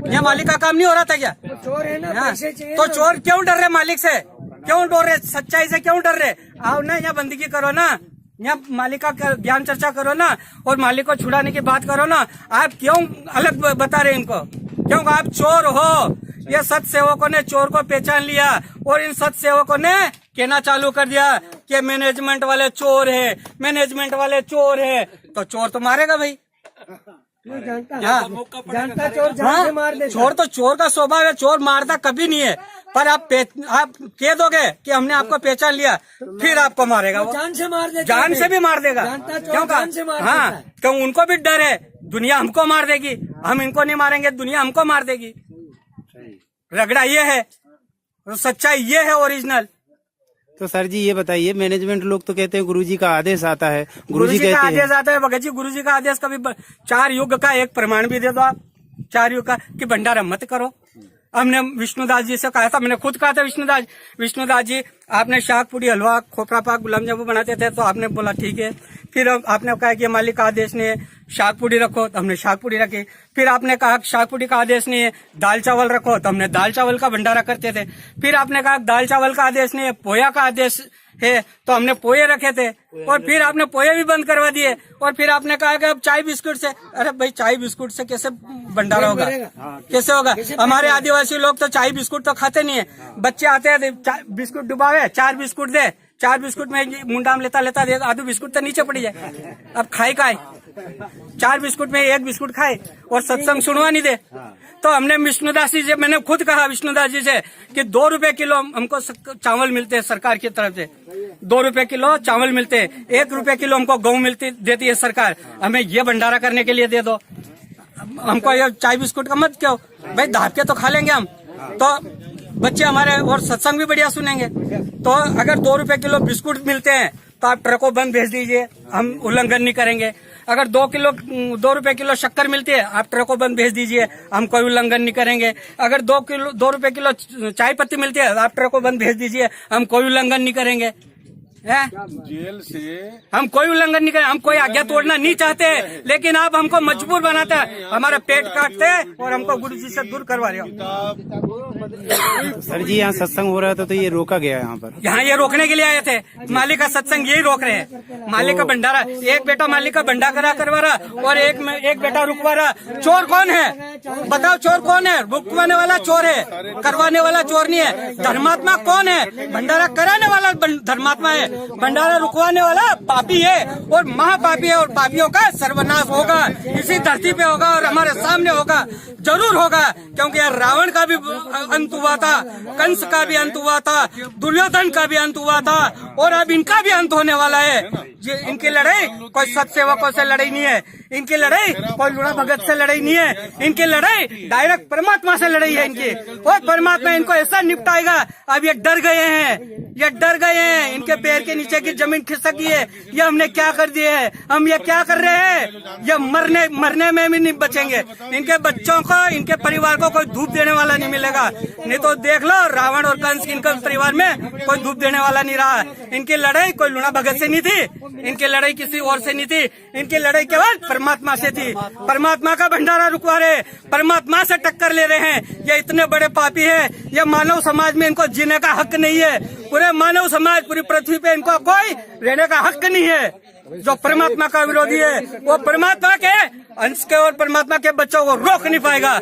यहाँ मालिक का काम नहीं हो रहा था क्या? चोर है ना, तो चोर क्यों डर रहे मालिक से? क्यों डर रहे? सच्चाई से क्यों डर रहे? आओ ना, यहाँ बंदगी करो ना, यहाँ मालिक का ज्ञान चर्चा करो ना, और मालिक को छुड़ाने की बात करो ना। आप क्यों अलग बता रहे इनको? क्योंकि आप चोर हो। ये सत सेवकों ने चोर को पहचान लिया, और इन सत सेवकों ने कहना चालू कर दिया कि मैनेजमेंट वाले चोर है, मैनेजमेंट वाले चोर है। तो चोर तो मारेगा भाई, जानता चोर जान से मार दे। चोर तो चोर का स्वभाव है, चोर मारता कभी नहीं है, पर आप कह दोगे कि हमने आपको पहचान लिया, फिर आपको मारेगा वो, जान से मार देगा, जान से भी मार देगा। क्यों? हाँ, क्यों? उनको भी डर है, दुनिया हमको मार देगी, हम इनको नहीं मारेंगे, दुनिया हमको मार देगी। रगड़ा ये है, सच्चाई ये है ओरिजिनल। तो सर जी ये बताइए, मैनेजमेंट लोग तो कहते हैं गुरुजी का आदेश आता है, गुरुजी का आदेश आता है। भगत जी, गुरुजी का आदेश कभी 4 युग का एक प्रमाण भी दे दो आप, 4 युग का, कि भंडारा मत करो। हमने विष्णुदास जी से कहा था, मैंने खुद कहा था, विष्णुदास जी आपने शाक पूड़ी, हलवा, खोपरा पाक, गुलाब जामुन बनाते थे, तो आपने बोला ठीक है। फिर आपने कहा कि मालिक का आदेश नहीं है, शाक पूड़ी रखो, तो हमने शाक पूड़ी रखी। फिर आपने कहा शाक पूड़ी का आदेश नहीं है, दाल चावल रखो, तो हमने दाल चावल का भंडारा करते थे। फिर आपने कहा दाल चावल का आदेश नहीं है, पोया का आदेश है, तो हमने पोए रखे थे, और फिर आपने पोए भी बंद करवा दिए। और फिर आपने कहा कि अब चाय बिस्कुट से, अरे भाई चाय बिस्कुट से कैसे भंडारा होगा? कैसे होगा? हमारे आदिवासी लोग तो चाय बिस्कुट तो खाते नहीं है। बच्चे आते हैं, बिस्कुट डुबावे, 4 बिस्कुट दे, 4 बिस्कुट में मुंडा में लेता दे, आधू बिस्कुट तो नीचे पड़ी जाए। अब खाए काय? 4 बिस्कुट में 1 बिस्कुट खाए और सत्संग सुनवा नहीं दे। तो हमने विष्णुदास जी से, मैंने खुद कहा विष्णुदास जी से कि 2 रुपए किलो हमको चावल मिलते हैं सरकार की तरफ से, 2 रुपए किलो चावल मिलते हैं, 1 रुपए किलो हमको गेहूं देती है सरकार, हमें ये भंडारा करने के लिए दे दो, हमको ये चाय बिस्कुट का मत क्यों? भाई धाप के तो खा लेंगे हम, तो बच्चे हमारे और सत्संग भी बढ़िया सुनेंगे। तो अगर 2 रुपए किलो बिस्कुट मिलते हैं तो आप ट्रकों बंद भेज दीजिए, हम उल्लंघन नहीं करेंगे। अगर 2 रुपए किलो शक्कर मिलती है, आप ट्रकों बंद भेज दीजिए, हम कोई उल्लंघन नहीं करेंगे। अगर 2 रुपए किलो चाय पत्ती मिलती है, आप ट्रकों बंद भेज दीजिए, हम कोई उल्लंघन नहीं करेंगे। जेल से हम कोई उल्लंघन नहीं करें, हम कोई आज्ञा तोड़ना नहीं चाहते, लेकिन आप हमको मजबूर बनाते हैं, हमारा पेट काटते हैं और हमको गुरु जी से दूर करवा रहे हो। सर जी यहाँ सत्संग हो रहा था तो ये रोका गया यहाँ पर? यहाँ ये रोकने के लिए आए थे, मालिक का सत्संग यही रोक रहे हैं। मालिक का भंडारा, एक बेटा मालिक का भंडारा करवा रहा और एक बेटा रुकवा रहा। चोर कौन है बताओ? चोर कौन है? रुकवाने वाला चोर है, करवाने वाला चोर नहीं है। धर्मात्मा कौन है? भंडारा कराने वाला धर्मात्मा है, भंडारा रुकवाने वाला पापी है और महापापी है, और पापियों का सर्वनाश होगा। इसी धरती पे होगा और हमारे सामने होगा, जरूर होगा, क्योंकि यार रावण का भी अंत हुआ था, कंस का भी अंत हुआ था, दुर्योधन का भी अंत हुआ था, और अब इनका भी अंत होने वाला है। इनकी लड़ाई कोई सत्सेवकों से लड़ाई नहीं है, इनकी लड़ाई कोई लूणा भगत से लड़ाई नहीं है, इनकी लड़ाई डायरेक्ट परमात्मा से लड़ाई है इनकी, और परमात्मा इनको ऐसा निपटाएगा। अब ये डर गए हैं, ये डर गए हैं, इनके पैर के नीचे की जमीन खिसक गई है। ये हमने क्या कर दिए है, हम ये क्या कर रहे हैं, ये मरने में भी नहीं बचेंगे। इनके बच्चों को, इनके परिवार को कोई धूप देने वाला नहीं मिलेगा। नहीं तो देख लो, रावण और कंस इनके परिवार में कोई धूप देने वाला नहीं रहा। इनकी लड़ाई कोई लूणा भगत से नहीं थी, इनकी लड़ाई किसी और से नहीं थी, इनकी लड़ाई केवल परमात्मा से थी। परमात्मा का भंडारा रुकवा रहे, परमात्मा से टक्कर ले रहे हैं। ये इतने बड़े पापी है, ये मानव समाज में इनको जीने का हक नहीं है। पूरे मानव समाज, पूरी पृथ्वी पे इनको कोई रहने का हक नहीं है। जो परमात्मा का विरोधी है वो परमात्मा के अंश के और परमात्मा के बच्चों को रोक नहीं पाएगा।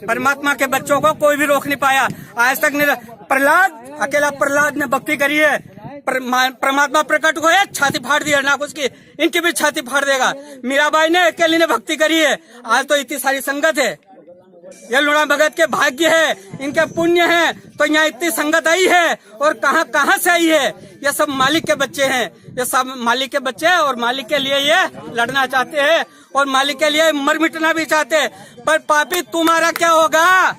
परमात्मा के बच्चों को कोई भी रोक नहीं पाया आज तक। प्रहलाद, अकेला प्रहलाद ने भक्ति करी है, परमात्मा प्रकट हुए, छाती फाड़ दी ना उसकी, इनकी भी छाती फाड़ देगा। मीराबाई ने अकेली ने भक्ति करी है, आज तो इतनी सारी संगत है। ये लूणा भगत के भाग्य है, इनके पुण्य है, तो यहाँ इतनी संगत आई है। और कहाँ से आई है, ये सब मालिक के बच्चे हैं, ये सब मालिक के बच्चे हैं, और मालिक के लिए ये लड़ना चाहते हैं, और मालिक के लिए मर मिटना भी चाहते हैं। पर पापी तुम्हारा क्या होगा,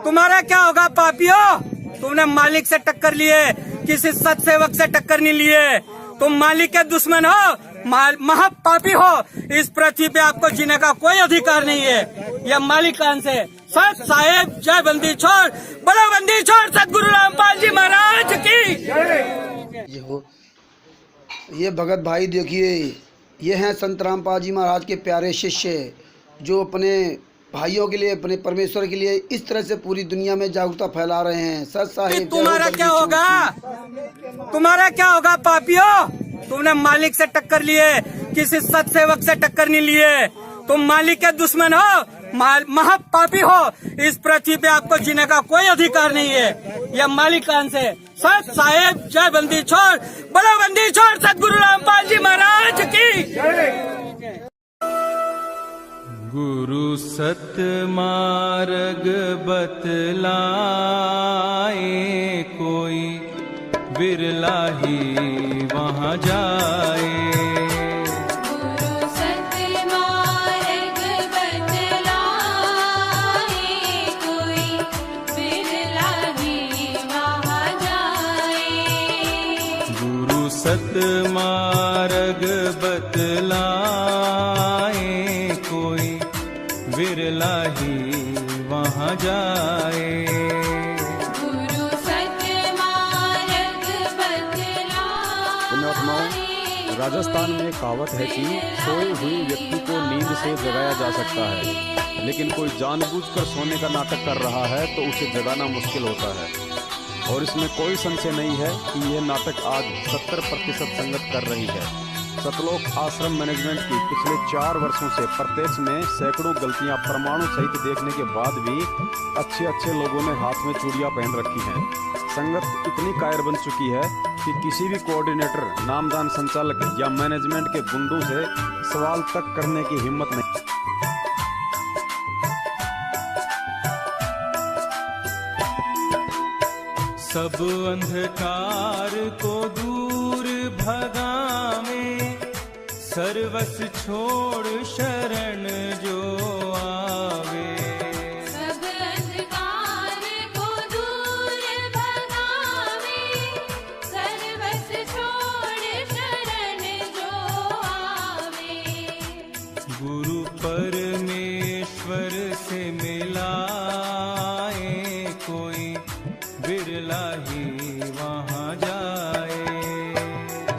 तुम्हारा क्या होगा पापियों? तुमने मालिक से टक्कर लिए, किसी सत्सेवक से टक्कर नहीं लिए। तुम मालिक के दुश्मन हो, महापापी हो। इस पृथ्वी पे आपको जीने का कोई अधिकार नहीं है। यह मालिक का अंश है। सत साहेब जय बंदी छोड़, बोलो बंदी छोड़ सतगुरु रामपाल जी महाराज की। ये भगत भाई देखिए, ये हैं संत रामपाल जी महाराज के प्यारे शिष्य, जो अपने भाइयों के लिए, अपने परमेश्वर के लिए इस तरह से पूरी दुनिया में जागरूकता फैला रहे हैं। सत साहिब तुम्हारा क्या होगा, तुम्हारा क्या होगा पापियों? तुमने मालिक से टक्कर लिए, किसी सत्सेवक से टक्कर नहीं लिए। तुम मालिक के दुश्मन हो, महापापी हो। इस पृथ्वी पे आपको जीने का कोई अधिकार नहीं है। यह मालिक का अंश है। सत साहेब जय बंदी छोड़, बोलो बंदी छोड़ सतगुरु रामपाल जी महाराज की। गुरु सत मार्ग बतलाए, कोई बिरला ही वहाँ जाए। गुरु सत मार्ग बतलाए, कोई बिरला ही वहाँ जाए। गुरु सत मार्ग बतलाए, कोई बिरला ही वहाँ जाए। गुरु सत मार्ग बतलाए। राजस्थान में कहावत है कि सोए हुए व्यक्ति को नींद से जगाया जा सकता है, लेकिन कोई जानबूझकर सोने का नाटक कर रहा है तो उसे जगाना मुश्किल होता है। और इसमें कोई संशय नहीं है कि यह नाटक आज 70% संगत कर रही है। सतलोक आश्रम मैनेजमेंट की पिछले 4 वर्षों से प्रत्यक्ष में सैकड़ों गलतियां प्रमाणों सहित देखने के बाद भी अच्छे लोगों ने हाथ में चूड़ियां पहन रखी हैं। संगत इतनी कायर बन चुकी है कि किसी भी कोऑर्डिनेटर, नामदान संचालक या मैनेजमेंट के गुंडों से सवाल तक करने की हिम्मत नहीं। सब अंधकार को दूर भगावे, सर्वस छोड़ शरण जो आवे। सब अंधकार को दूर भगावे, सर्वस छोड़ शरण जो आवे। गुरु परमेश्वर से मिलाए, कोई बिरला ही वहाँ जाए।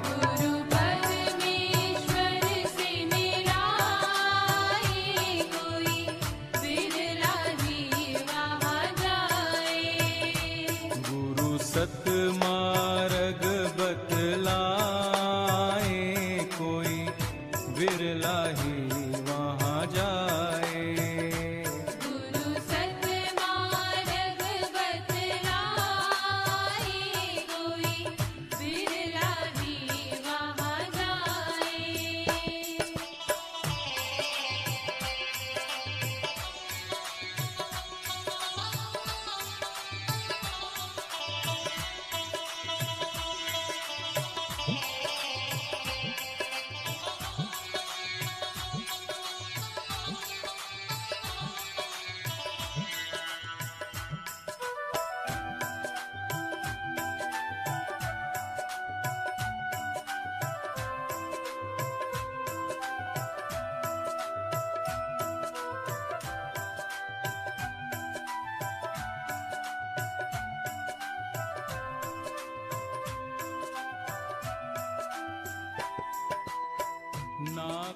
गुरु परमेश्वर से मिलाए, कोई बिरला ही वहाँ जाए। गुरु सत मार्ग बतलाए, कोई बिरला ही वहाँ जाए। गुरु सत मार्ग बतलाए, कोई बिरला ही वहाँ जाए।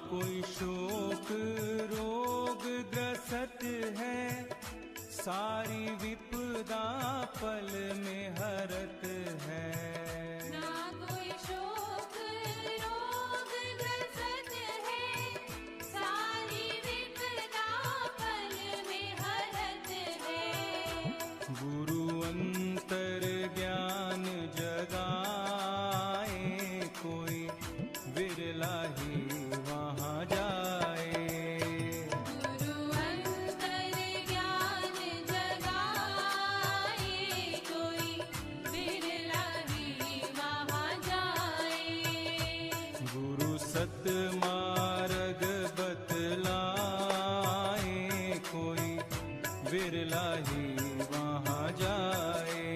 कोई शोक रोग ग्रस्त है, सारी विपदा पल में हरत है। ना कोई शोक रोग ग्रस्त है, सारी विपदा पल में हरत है। गुरु अंतर ज्ञान जगाए, कोई बिरला ही वहाँ जाए। गुरु अंतर ज्ञान जगाए, कोई बिरला ही वहाँ जाए। गुरु सत मार्ग बतलाए, कोई बिरला ही वहाँ जाए।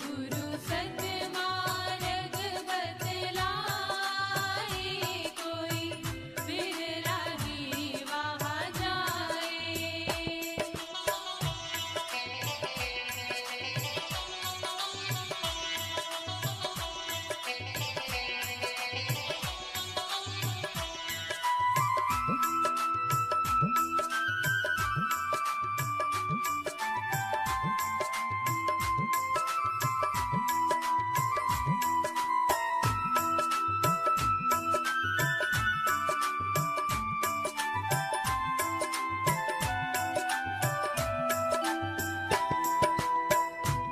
गुरु सतमार्ग बतलाए, कोई बिरला ही वहाँ जाए।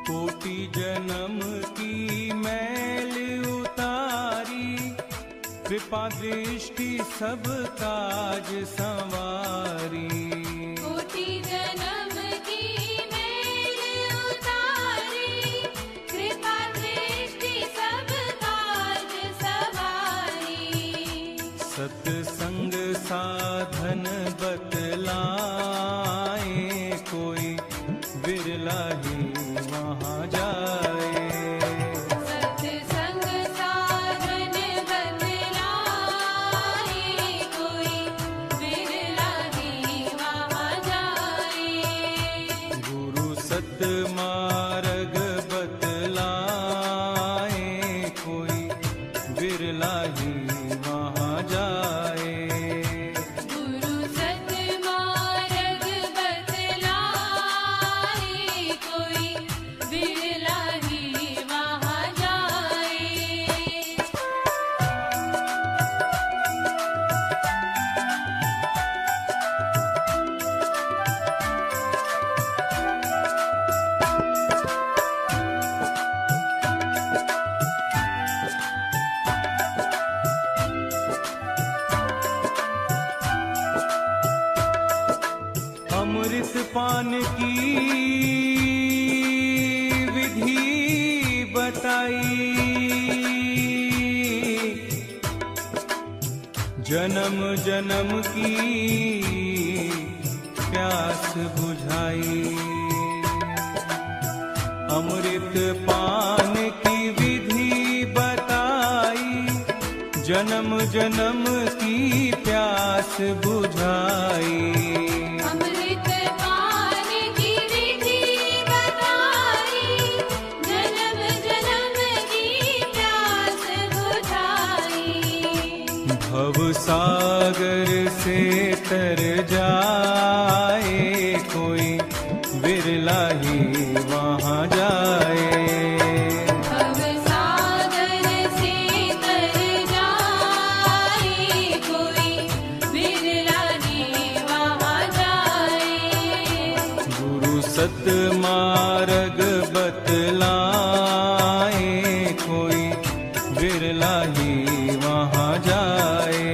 कोटि जन्म की मैल उतारी, कृपा दृष्टि सब काज संवारी। कोटि जन्म की मैल उतारी, कृपा दृष्टि सब काज सवारी। सत्संग साधन बतलाए, कोई बिरला ही वहाँ जाए। सत्संग साधन बतलाए, कोई बिरला ही वहाँ जाए। गुरु सत मार्ग बतलाए, कोई बिरला ही वहाँ जाए। गुरु सतमार्ग बतलाए, कोई बिरला ही वहाँ जाए। अमृत पान की विधि बताई, जन्म जन्म की प्यास बुझाई। अमृत पान की विधि बताई, जन्म जन्म की प्यास बुझाई। अमृत पान की विधि बताई, जन्म जन्म की प्यास बुझाई। भव सागर से तर जाए, कोई बिरला ही वहाँ जाए। भव सागर से तर जाए, कोई बिरला ही वहाँ जाए। गुरु सत मार्ग बतलाए, कोई बिरला ही वहाँ जाए।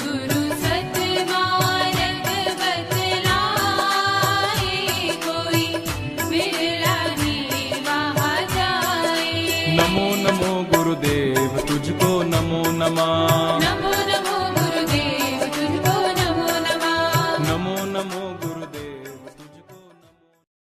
गुरु सतमार्ग बतलाए, कोई बिरला ही वहाँ जाए। नमो नमो गुरुदेव तुझको नमो नमः।